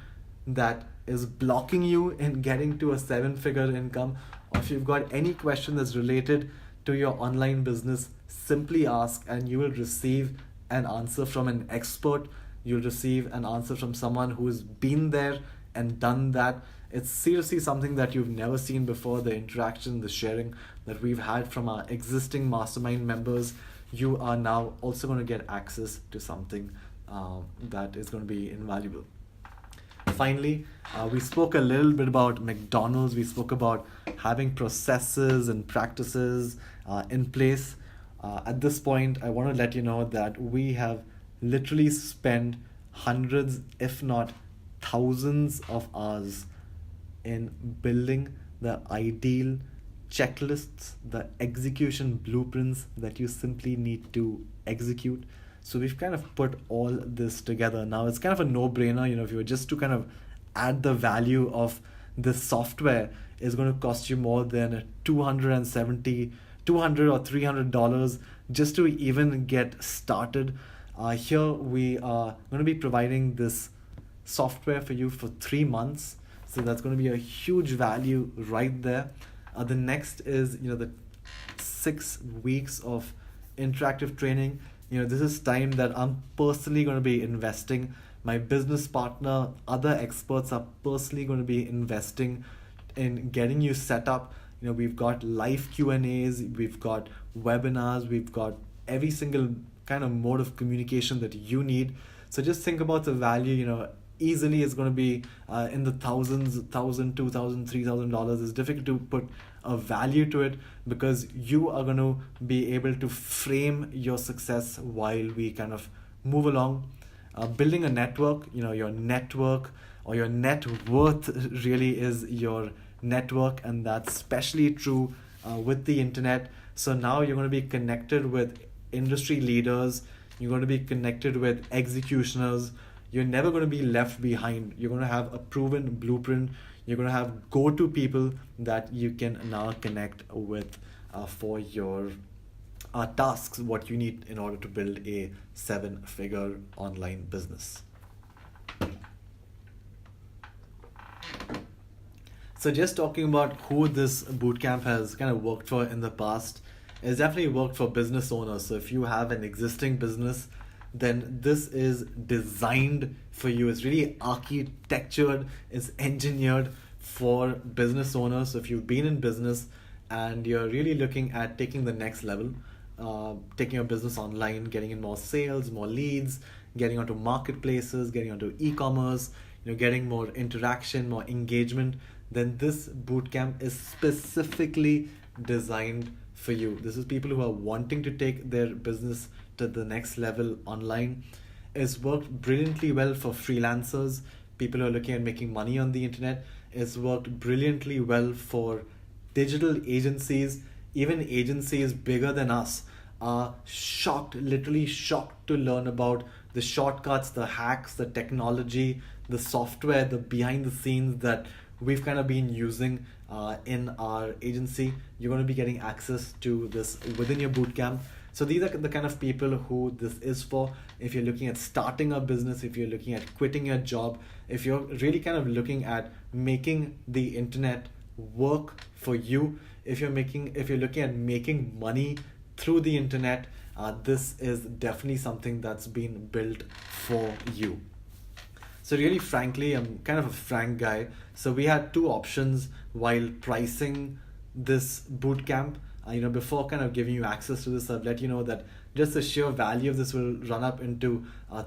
that is blocking you in getting to a 7-figure income, or if you've got any question that's related to your online business, simply ask and you will receive an answer from an expert. You'll receive an answer from someone who's been there and done that. It's seriously something that you've never seen before. The interaction, the sharing that we've had from our existing mastermind members, you are now also going to get access to something that is going to be invaluable. Finally, we spoke a little bit about McDonald's. We spoke about having processes and practices in place. At this point, I want to let you know that we have literally spent hundreds, if not thousands of hours in building the ideal checklists, the execution blueprints that you simply need to execute. So we've kind of put all this together. Now it's kind of a no-brainer, if you were just to kind of add the value of this software, is going to cost you more than $200 or $300 just to even get started. Here we are going to be providing this software for you for 3 months. So that's going to be a huge value right there. The next is, the 6 weeks of interactive training. This is time that I'm personally going to be investing. My business partner, other experts are personally going to be investing in getting you set up. We've got live Q&As, we've got webinars, we've got every single kind of mode of communication that you need. So just think about the value, easily it's going to be in the thousands, $1,000, $2,000, $3,000. It's difficult to put a value to it because you are going to be able to frame your success while we kind of move along. Building a network, your network or your net worth really is your network, and that's especially true with the internet. So now you're going to be connected with industry leaders, you're going to be connected with executioners. You're never going to be left behind. You're going to have a proven blueprint. You're going to have go-to people that you can now connect with for your tasks what you need in order to build a 7-figure online business. So just talking about who this bootcamp has kind of worked for in the past, it's definitely worked for business owners. So if you have an existing business, then this is designed for you. It's really architectured, it's engineered for business owners. So if you've been in business and you're really looking at taking the next level, taking your business online, getting in more sales, more leads, getting onto marketplaces, getting onto e-commerce, getting more interaction, more engagement, then this bootcamp is specifically designed for you. This is people who are wanting to take their business to the next level online. It's worked brilliantly well for freelancers, people who are looking at making money on the internet. It's worked brilliantly well for digital agencies. Even agencies bigger than us are shocked, literally shocked to learn about the shortcuts, the hacks, the technology, the software, the behind the scenes that we've kind of been using in our agency. You're going to be getting access to this within your bootcamp. So these are the kind of people who this is for. If you're looking at starting a business, if you're looking at quitting your job, if you're really kind of looking at making the internet work for you, if you're looking at making money through the internet, this is definitely something that's been built for you. So really, frankly, I'm kind of a frank guy. So we had two options while pricing this bootcamp. Before kind of giving you access to this, I've let you know that just the sheer value of this will run up into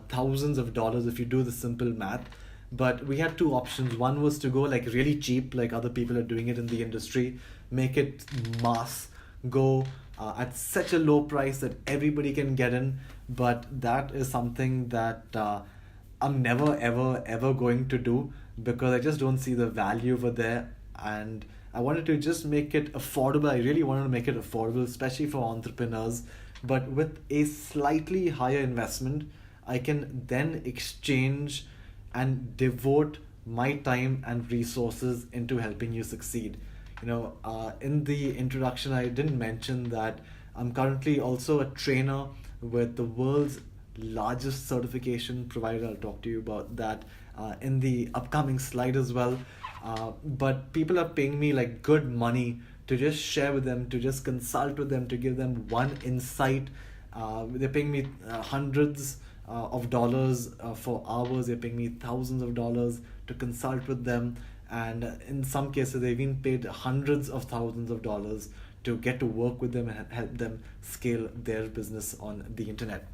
thousands of dollars if you do the simple math. But we had two options. One was to go like really cheap, like other people are doing it in the industry, make it mass, go at such a low price that everybody can get in. But that is something that I'm never ever going to do, because I just don't see the value over there. And I wanted to just make it affordable. I really wanted to make it affordable, especially for entrepreneurs. But with a slightly higher investment, I can then exchange and devote my time and resources into helping you succeed. In the introduction, I didn't mention that I'm currently also a trainer with the world's largest certification provider. I'll talk to you about that in the upcoming slide as well. But people are paying me like good money to just share with them, to just consult with them, to give them one insight. They're paying me hundreds of dollars for hours. They're paying me thousands of dollars to consult with them. And in some cases, they've been paid hundreds of thousands of dollars to get to work with them and help them scale their business on the internet.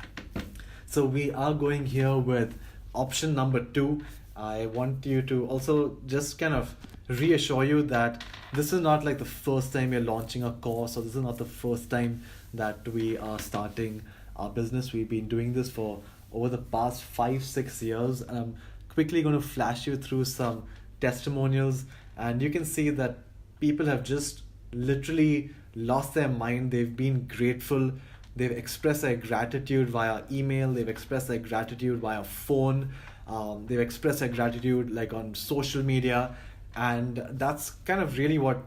So we are going here with option number 2. I want you to also just kind of reassure you that this is not like the first time you're launching a course, or this is not the first time that we are starting our business. We've been doing this for over the past 5-6 years, and I'm quickly going to flash you through some testimonials, and you can see that people have just literally lost their mind. They've been grateful. They've expressed their gratitude via email. They've expressed their gratitude via phone. They've expressed their gratitude like on social media. And that's kind of really what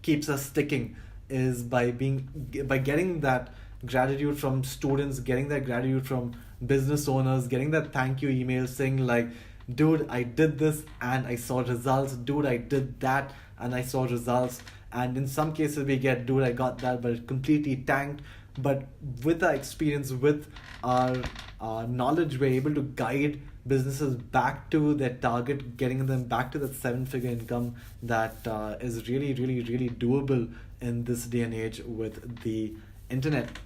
keeps us sticking, is by getting that gratitude from students, getting that gratitude from business owners, getting that thank you email saying like, dude, I did this and I saw results. Dude, I did that and I saw results. And in some cases we get, dude, I got that, but it completely tanked. But with our experience, with our knowledge, we're able to guide businesses back to their target, getting them back to that 7-figure income that is really, really, really doable in this day and age with the internet.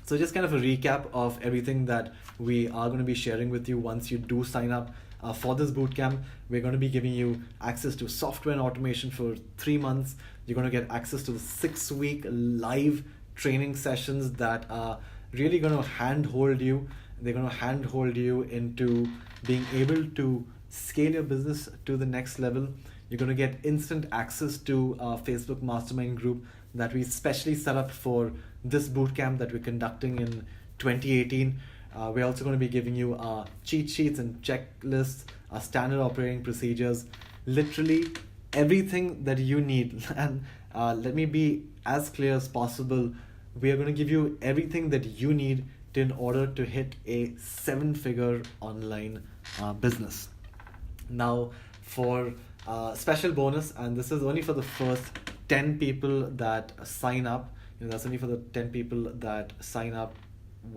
So just kind of a recap of everything that we are going to be sharing with you once you do sign up for this bootcamp. We're going to be giving you access to software and automation for 3 months. You're going to get access to the 6-week live training sessions that are really going to handhold you. They're going to handhold you into being able to scale your business to the next level. You're going to get instant access to our Facebook mastermind group that we specially set up for this bootcamp that we're conducting in 2018. We're also going to be giving you cheat sheets and checklists, standard operating procedures, literally everything that you need. And let me be as clear as possible. We are going to give you everything that you need in order to hit a 7-figure online business. Now, for special bonus, and this is only for the first 10 people that sign up. That's only for the 10 people that sign up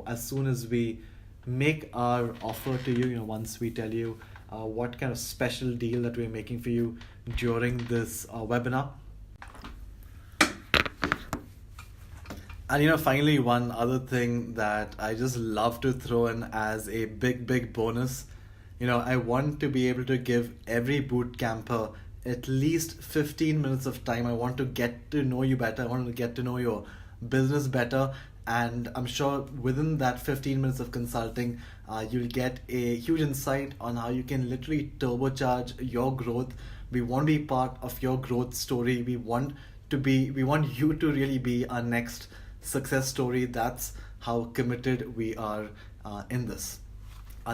as soon as we make our offer to you. Once we tell you what kind of special deal that we're making for you during this webinar. And finally, one other thing that I just love to throw in as a big bonus. I want to be able to give every boot camper at least 15 minutes of time. I want to get to know you better. I want to get to know your business better. And I'm sure within that 15 minutes of consulting, you'll get a huge insight on how you can literally turbocharge your growth. We want to be part of your growth story. We want you to really be our next success story. That's how committed we are in this.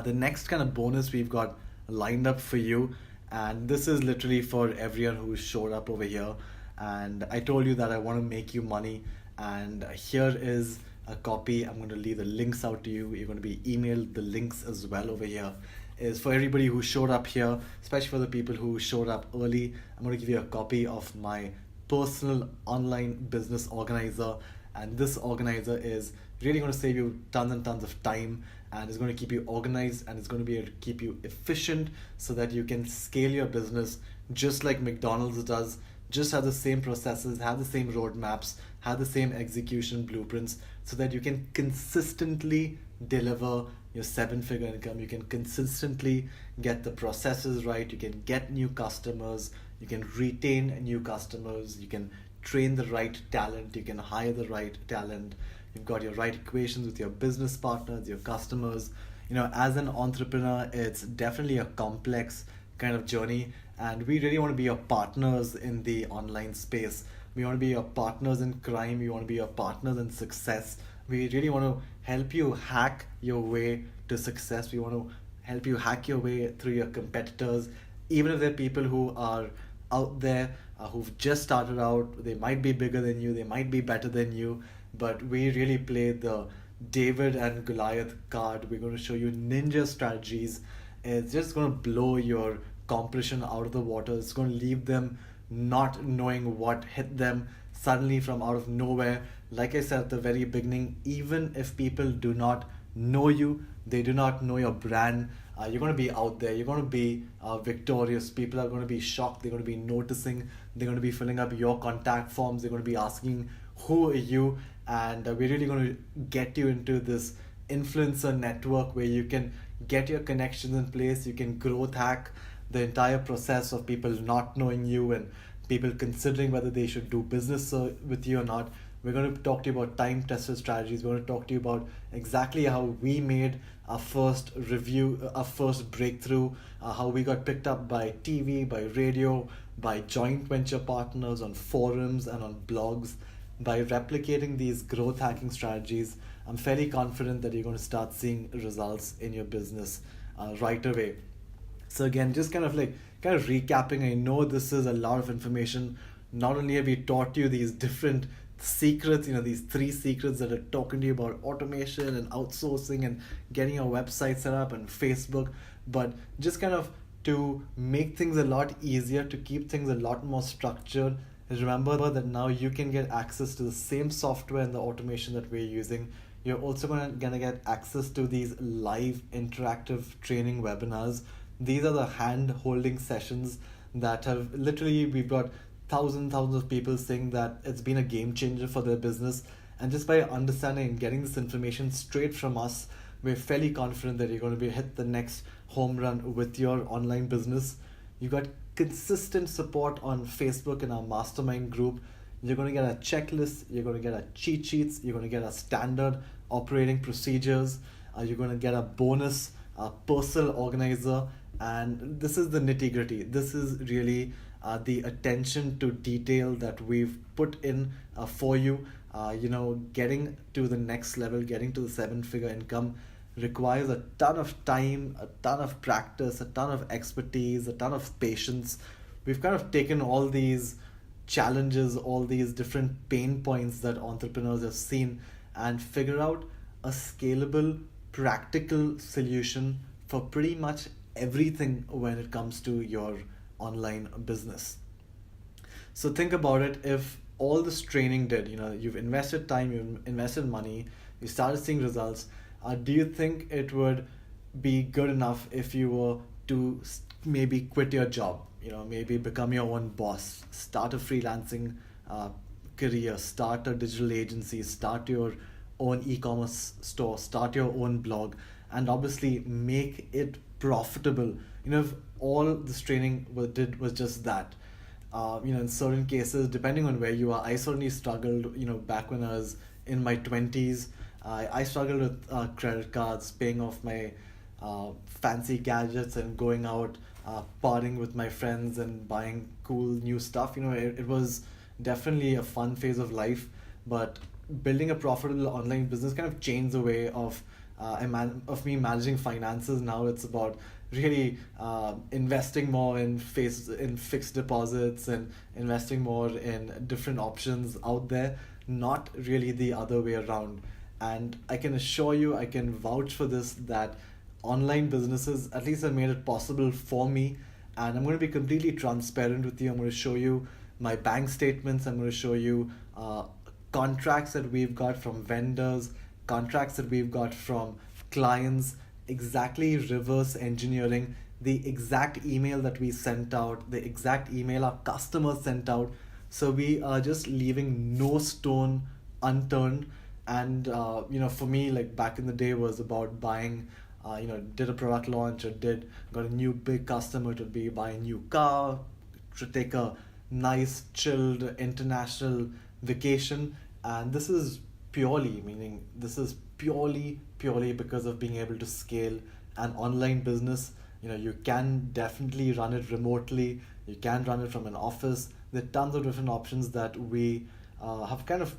The next kind of bonus we've got lined up for you, and this is literally for everyone who showed up over here. And I told you that I want to make you money, and here is a copy. I'm going to leave the links out to you. You're going to be emailed the links as well over here. Is for everybody who showed up here, especially for the people who showed up early. I'm going to give you a copy of my personal online business organizer, and this organizer is really going to save you tons and tons of time, and it's going to keep you organized, and it's going to be able to keep you efficient so that you can scale your business just like McDonald's does. Just have the same processes, have the same roadmaps, have the same execution blueprints, so that you can consistently deliver your 7-figure income. You can consistently get the processes right. You can get new customers. You can retain new customers. You can train the right talent. You can hire the right talent. You've got your right equations with your business partners, your customers. As an entrepreneur, it's definitely a complex kind of journey, and we really want to be your partners in the online space. We want to be your partners in crime. We want to be your partners in success. We really want to help you hack your way to success. We want to help you hack your way through your competitors. Even if they're people who are out there, who've just started out, they might be bigger than you, they might be better than you, but we really play the David and Goliath card. We're going to show you ninja strategies. It's just going to blow your competition out of the water. It's going to leave them not knowing what hit them suddenly from out of nowhere. Like I said at the very beginning, even if people do not know you, they do not know your brand, you're going to be out there, you're going to be victorious. People are going to be shocked, they're going to be noticing, they're going to be filling up your contact forms, they're going to be asking, who are you? And we're really going to get you into this influencer network where you can get your connections in place. You can growth hack the entire process of people not knowing you and people considering whether they should do business with you or not. We're going to talk to you about time-tested strategies. We're going to talk to you about exactly how we made our first review, our first breakthrough, how we got picked up by TV, by radio, by joint venture partners, on forums and on blogs. By replicating these growth hacking strategies, I'm fairly confident that you're going to start seeing results in your business right away. So again, just kind of recapping, I know this is a lot of information. Not only have we taught you these different secrets, these 3 secrets that are talking to you about automation and outsourcing and getting your website set up and Facebook, but just kind of to make things a lot easier, to keep things a lot more structured. Remember that now you can get access to the same software and the automation that we're using. You're also gonna get access to these live interactive training webinars. These are the hand-holding sessions that have literally, we've got thousands of people saying that it's been a game changer for their business. And just by understanding and getting this information straight from us, we're fairly confident that you're going to hit the next home run with your online business. You got consistent support on Facebook in our mastermind group. You're going to get a checklist, you're going to get a cheat sheets, you're going to get a standard operating procedures, you're going to get a bonus personal organizer, and this is the nitty-gritty. This is really the attention to detail that we've put in for you. Getting to the next level, getting to the 7-figure income requires a ton of time, a ton of practice, a ton of expertise, a ton of patience. We've kind of taken all these challenges, all these different pain points that entrepreneurs have seen, and figure out a scalable, practical solution for pretty much everything when it comes to your online business. So think about it. If all this training did, you've invested time, you've invested money, you started seeing results, do you think it would be good enough if you were to maybe quit your job, maybe become your own boss, start a freelancing uh, career, start a digital agency, start your own e-commerce store, start your own blog, and obviously make it profitable? If all this training did was just that, in certain cases, depending on where you are, I certainly struggled, back when I was in my 20s. I struggled with credit cards, paying off my fancy gadgets and going out, partying with my friends and buying cool new stuff. It was definitely a fun phase of life, but building a profitable online business kind of changed the way of me managing finances. Now it's about really investing more in fixed deposits and investing more in different options out there, not really the other way around. And I can assure you, I can vouch for this, that online businesses at least have made it possible for me. And I'm going to be completely transparent with you. I'm going to show you my bank statements. I'm going to show you contracts that we've got from vendors, contracts that we've got from clients, exactly reverse engineering the exact email that we sent out, the exact email our customers sent out. So we are just leaving no stone unturned. And for me, like back in the day, was about buying, did a product launch or got a new big customer, to be buy a new car, to take a nice chilled international vacation. And this is purely because of being able to scale an online business. You can definitely run it remotely, you can run it from an office. There are tons of different options that we have kind of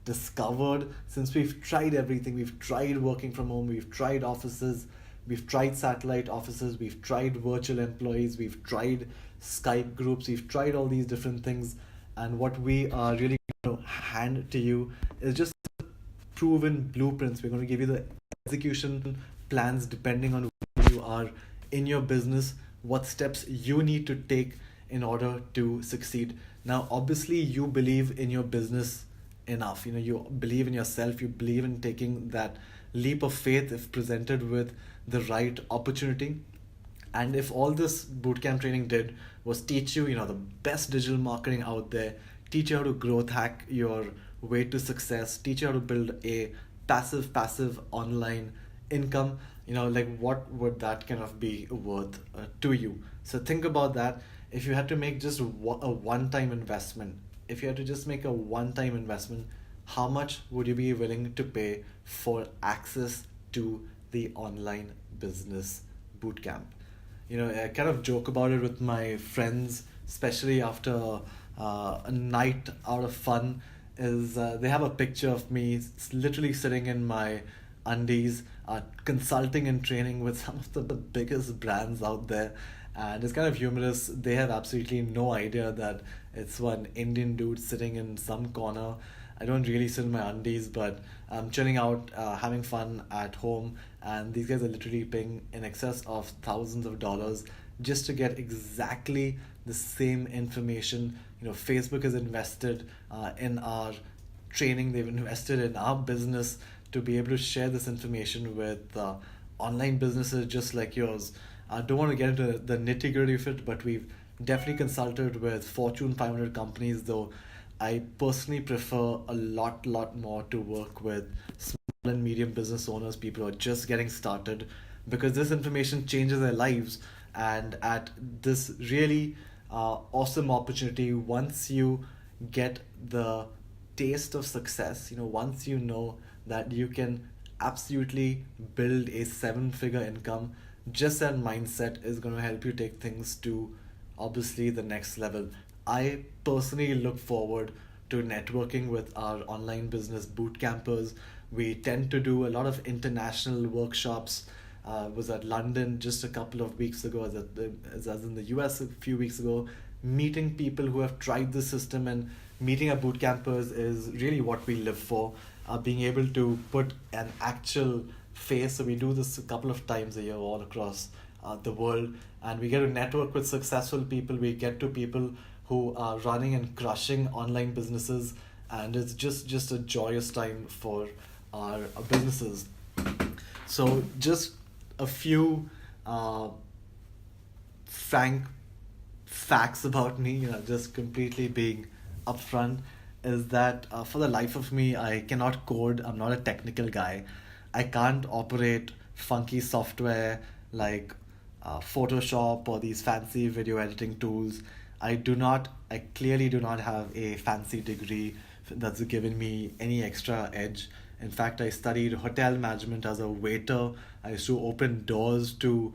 discovered since we've tried everything. We've tried working from home, we've tried offices, we've tried satellite offices, we've tried virtual employees, we've tried Skype groups, we've tried all these different things. And what we are really going to hand to you is just proven blueprints. We're going to give you the execution plans depending on where you are in your business, what steps you need to take in order to succeed. Now, obviously, you believe in your business enough. You believe in yourself, you believe in taking that leap of faith if presented with the right opportunity. And if all this bootcamp training did was teach you, the best digital marketing out there, teach you how to growth hack your way to success, teach you how to build a passive online income, like what would that kind of be worth to you? So think about that. If you had to make just a one-time investment, if you had to just make a one-time investment, how much would you be willing to pay for access to the online business bootcamp? I kind of joke about it with my friends, especially after a night out of fun. Is They have a picture of me literally sitting in my undies, consulting and training with some of the biggest brands out there. And it's kind of humorous. They have absolutely no idea that it's one Indian dude sitting in some corner. I don't really sit in my undies, but I'm chilling out, having fun at home. And these guys are literally paying in excess of thousands of dollars just to get exactly the same information. Facebook has invested in our training, they've invested in our business to be able to share this information with online businesses just like yours. I don't want to get into the nitty gritty of it, but we've definitely consulted with Fortune 500 companies, though I personally prefer a lot more to work with small and medium business owners, people who are just getting started, because this information changes their lives. And at this really awesome opportunity, once you get the taste of success, once you know that you can absolutely build a seven-figure income, just that mindset is going to help you take things to obviously the next level. I personally look forward to networking with our online business boot campers. We tend to do a lot of international workshops. Was at London just a couple of weeks ago, as in the US a few weeks ago. meeting people who have tried the system and meeting our boot campers is really what we live for. Being able to put an actual face. So we do this a couple of times a year all across the world, and we get to network with successful people. We get to people who are running and crushing online businesses, and it's just a joyous time for our businesses. So just a few frank facts about me, just completely being upfront, is that for the life of me, I cannot code. I'm not a technical guy. I can't operate funky software like Photoshop or these fancy video editing tools. I clearly do not have a fancy degree that's given me any extra edge. In fact, I studied hotel management as a waiter. I used to open doors to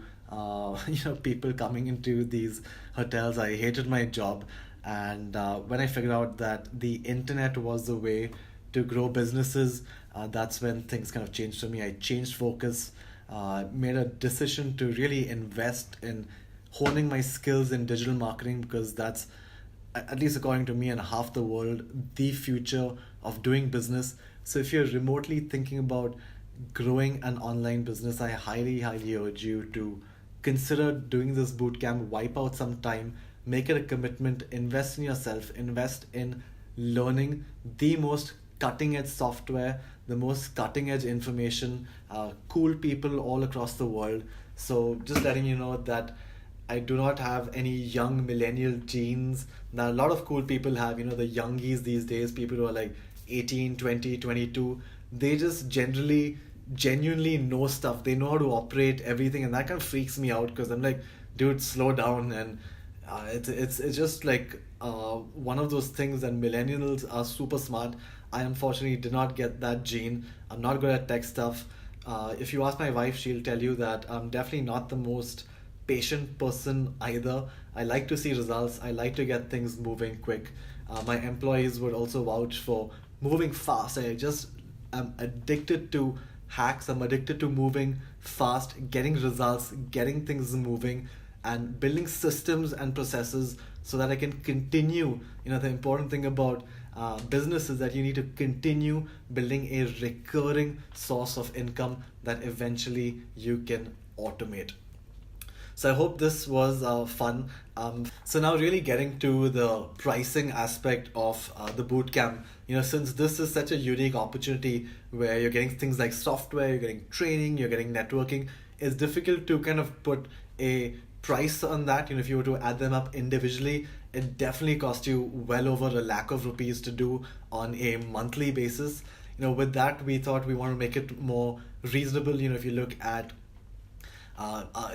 people coming into these hotels. I hated my job, and when I figured out that the internet was the way to grow businesses, that's when things kind of changed for me. I changed focus, made a decision to really invest in honing my skills in digital marketing, because that's, at least according to me and half the world, the future of doing business. So if you're remotely thinking about growing an online business, I highly urge you to consider doing this boot camp, wipe out some time, make it a commitment, invest in yourself, invest in learning the most cutting edge software, the most cutting edge information, cool people all across the world. So just letting you know that I do not have any young millennial genes that a lot of cool people have. The youngies these days, people who are like 18, 20, 22, they just genuinely know stuff. They know how to operate everything, and that kind of freaks me out, because I'm like, dude, slow down. And it's just like one of those things that millennials are super smart. I unfortunately did not get that gene. I'm not good at tech stuff. If you ask my wife, she'll tell you that I'm definitely not the most patient person either. I like to see results. I like to get things moving quick. My employees would also vouch for moving fast. I just am addicted to hacks. I'm addicted to moving fast, getting results, getting things moving, and building systems and processes so that I can continue. The important thing about business is that you need to continue building a recurring source of income that eventually you can automate. So I hope this was fun. So now really getting to the pricing aspect of the bootcamp. Since this is such a unique opportunity where you're getting things like software, you're getting training, you're getting networking, it's difficult to kind of put a price on that. If you were to add them up individually, it definitely costs you well over ₹1,00,000 to do on a monthly basis. With that, we thought we want to make it more reasonable. If you look at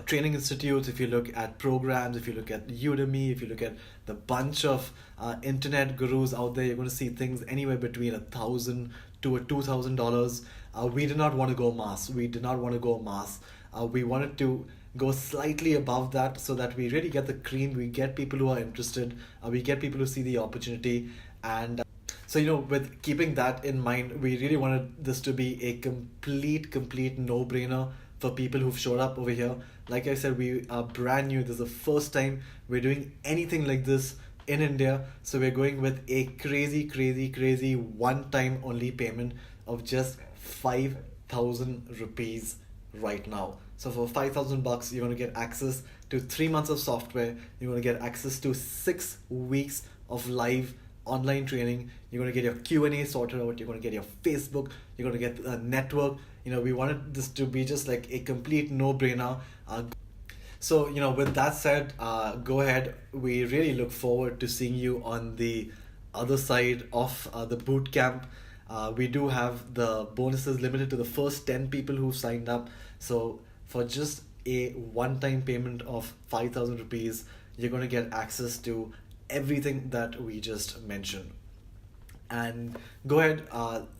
training institutes, if you look at programs, if you look at Udemy, if you look at the bunch of internet gurus out there, you're going to see things anywhere between $1,000 to $2,000. We did not want to go mass. We wanted to go slightly above that, so that we really get the cream. We get people who are interested. We get people who see the opportunity. And so, with keeping that in mind, we really wanted this to be a complete no-brainer for people who've showed up over here. Like I said, we are brand new. This is the first time we're doing anything like this in India. So we're going with a crazy one-time only payment of just 5,000 rupees right now. So for $5,000, you're going to get access to 3 months of software. You're going to get access to 6 weeks of live online training. You're going to get your Q&A sorted out. You're going to get your Facebook. You're going to get a network. We wanted this to be just like a complete no-brainer. So, with that said, go ahead. We really look forward to seeing you on the other side of the boot camp. We do have the bonuses limited to the first 10 people who signed up. So for just a one-time payment of 5,000 rupees, you're going to get access to everything that we just mentioned. And go ahead,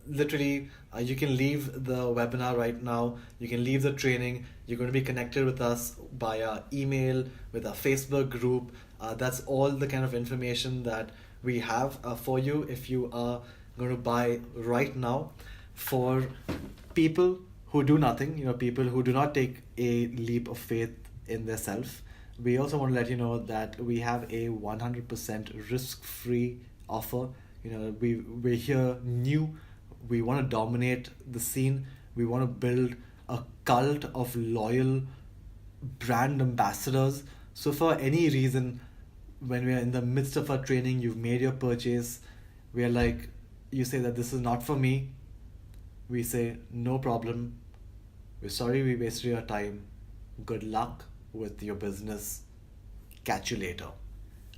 literally, you can leave the webinar right now. You can leave the training. You're going to be connected with us via email, with our Facebook group. That's all the kind of information that we have for you if you are going to buy right now. For people who do nothing, people who do not take a leap of faith in their self, We also want to let you know that we have a 100% risk-free offer. We're here new. We want to dominate the scene. We want to build a cult of loyal brand ambassadors. So for any reason, when we are in the midst of our training, you've made your purchase, we are like, you say that this is not for me. We say, no problem. We're sorry we wasted your time. Good luck with your business. Catch you later.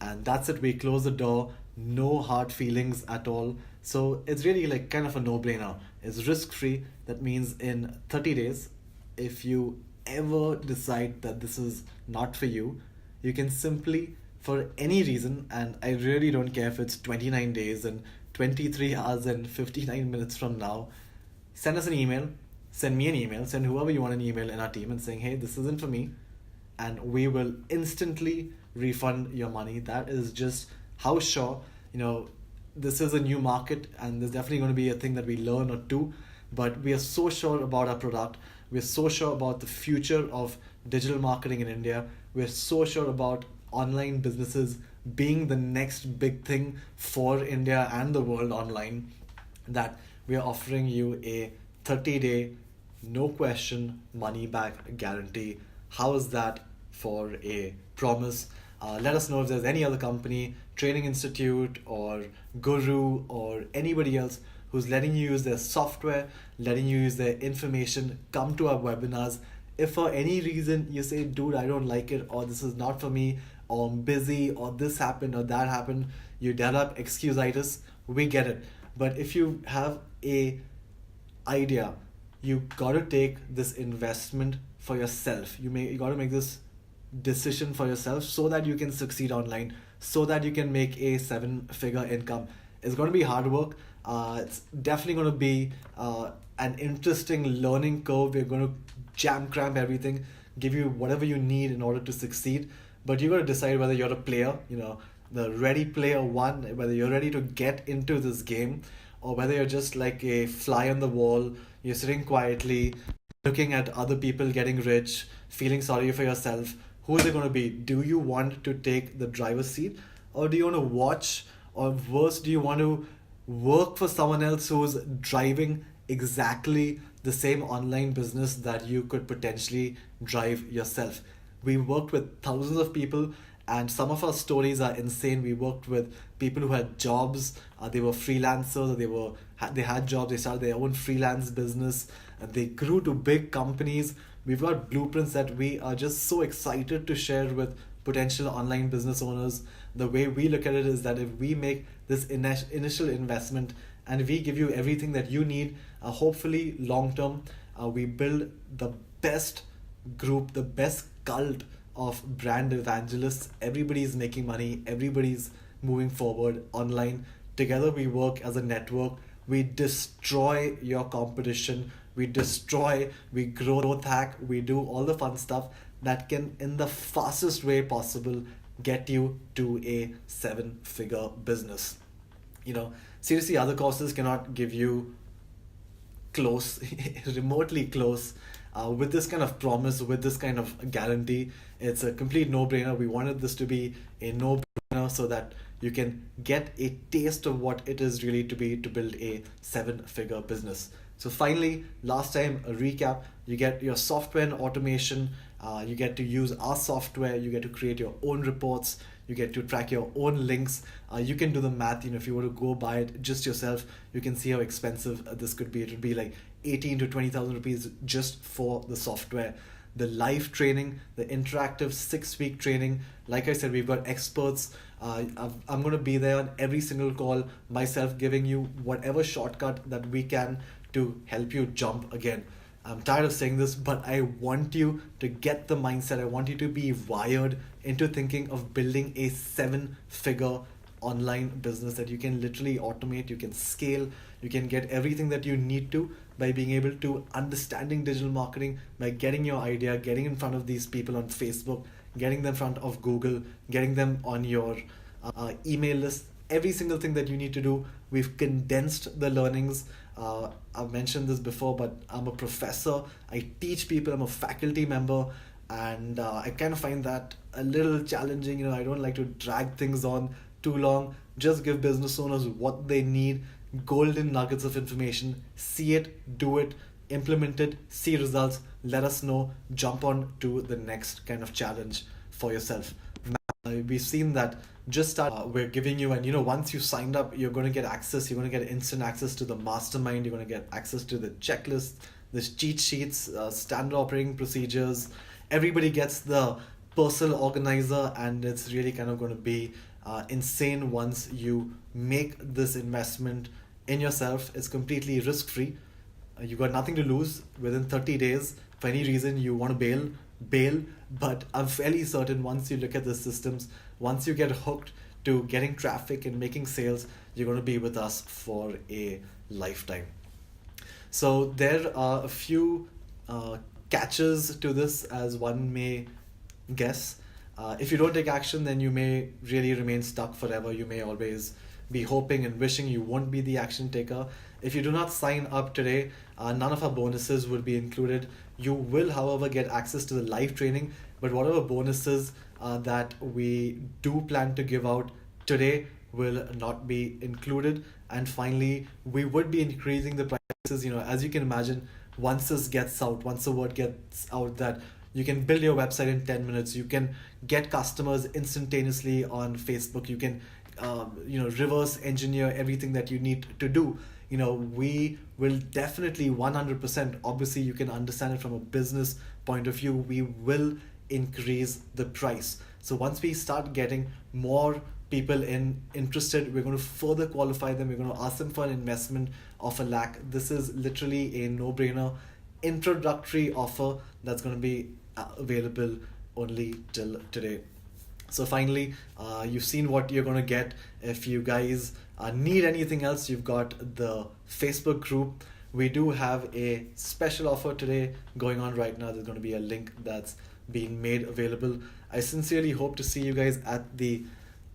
And that's it. We close the door. No hard feelings at all. So it's really like kind of a no brainer. It's risk free. That means in 30 days, if you ever decide that this is not for you, you can simply, for any reason, and I really don't care if it's 29 days and 23 hours and 59 minutes from now, send us an email, send me an email, send whoever you want an email in our team and saying, hey, this isn't for me, and we will instantly refund your money. That is just how sure, this is a new market, and there's definitely going to be a thing that we learn or do, but we are so sure about our product. We're so sure about the future of digital marketing in India. We're so sure about online businesses being the next big thing for India and the world online, that we are offering you a 30-day, no question, money back guarantee. How is that for a promise? Let us know if there's any other company, Training Institute or Guru or anybody else who's letting you use their software, letting you use their information. Come to our webinars. If for any reason you say, dude, I don't like it, or this is not for me, or I'm busy, or this happened or that happened, you develop excusitis, we get it. But if you have a idea, you gotta take this investment for yourself. You gotta make this decision for yourself so that you can succeed online, so that you can make a 7-figure income. It's going to be hard work. It's definitely going to be an interesting learning curve. We're going to jam cramp everything, give you whatever you need in order to succeed. But you got to decide whether you're a player, the ready player one, whether you're ready to get into this game, or whether you're just like a fly on the wall. You're sitting quietly, looking at other people getting rich, feeling sorry for yourself. Who is it going to be? Do you want to take the driver's seat, or do you want to watch, or worse, do you want to work for someone else who's driving exactly the same online business that you could potentially drive yourself? We worked with thousands of people, and some of our stories are insane. We worked with people who had jobs, they were freelancers, they had jobs, they started their own freelance business, they grew to big companies. We've got blueprints that we are just so excited to share with potential online business owners. The way we look at it is that if we make this initial investment and we give you everything that you need, hopefully long term, we build the best group, the best cult of brand evangelists. Everybody's making money, everybody's moving forward online. Together we work as a network. We destroy your competition. We growth hack, we do all the fun stuff that can, in the fastest way possible, get you to a 7-figure business. Seriously, other courses cannot give you close, remotely close, with this kind of promise, with this kind of guarantee. It's a complete no-brainer. We wanted this to be a no-brainer so that you can get a taste of what it is really to build a 7-figure business. So finally, last time, a recap, you get your software and automation, you get to use our software, you get to create your own reports, you get to track your own links. You can do the math, if you were to go buy it just yourself, you can see how expensive this could be. It would be like 18 to 20,000 rupees just for the software. The live training, the interactive 6-week training, like I said, we've got experts. I'm going to be there on every single call, myself giving you whatever shortcut that we can to help you jump again. I'm tired of saying this, but I want you to get the mindset. I want you to be wired into thinking of building a 7-figure online business that you can literally automate, you can scale, you can get everything that you need to by being able to understanding digital marketing, by getting your idea, getting in front of these people on Facebook, getting them in front of Google, getting them on your email list, every single thing that you need to do. We've condensed the learnings. I've mentioned this before, but I'm a professor. I teach people. I'm a faculty member. and I kind of find that a little challenging. I don't like to drag things on too long. Just give business owners what they need, golden nuggets of information, see it, do it, implement it, see results, let us know, jump on to the next kind of challenge for yourself. We've seen that just start, we're giving you, and once you signed up, you're going to get access, you're going to get instant access to the mastermind, you're going to get access to the checklist, the cheat sheets, standard operating procedures. Everybody gets the personal organizer, and it's really kind of going to be insane once you make this investment in yourself. It's completely risk free. You got nothing to lose. Within 30 days, for any reason you want to bail. But I'm fairly certain once you look at the systems, once you get hooked to getting traffic and making sales, you're going to be with us for a lifetime. So there are a few catches to this, as one may guess. If you don't take action, then you may really remain stuck forever. You may always be hoping and wishing you won't be the action taker. If you do not sign up today, none of our bonuses would be included. You will, however, get access to the live training, but whatever bonuses that we do plan to give out today will not be included. And finally, we would be increasing the prices. As you can imagine, once this gets out, once the word gets out that you can build your website in 10 minutes, you can get customers instantaneously on Facebook, you can reverse engineer everything that you need to do. We will definitely 100%, obviously you can understand it from a business point of view, we will increase the price. So once we start getting more people interested, we're going to further qualify them, we're going to ask them for an investment of $1 lakh. This is literally a no-brainer introductory offer that's going to be available only till today. So finally, you've seen what you're going to get. If you guys need anything else, you've got the Facebook group. We do have a special offer today going on right now. There's going to be a link that's being made available. I sincerely hope to see you guys at the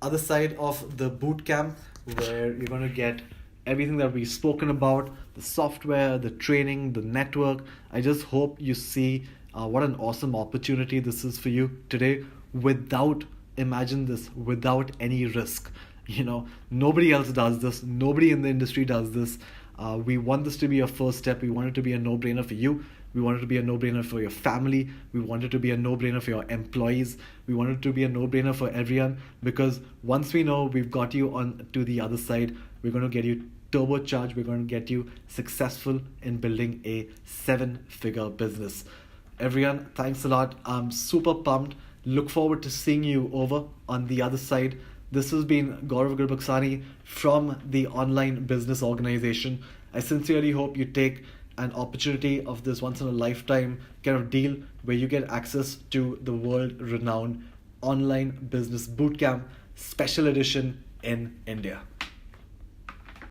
other side of the boot camp, where you're going to get everything that we've spoken about, the software, the training, the network. I just hope you see what an awesome opportunity this is for you today, imagine this, without any risk. Nobody else does this, nobody in the industry does this. We want this to be a first step. We want it to be a no-brainer for you. We want it to be a no-brainer for your family. We want it to be a no-brainer for your employees. We want it to be a no-brainer for everyone, because once we know we've got you on to the other side, we're going to get you turbocharged. We're going to get you successful in building a 7-figure business. Everyone, thanks a lot. I'm super pumped. Look forward to seeing you over on the other side. This has been Gaurav Gurbuxani from the Online Business Organization. I sincerely hope you take an opportunity of this once in a lifetime kind of deal, where you get access to the world renowned Online Business Bootcamp Special Edition in India.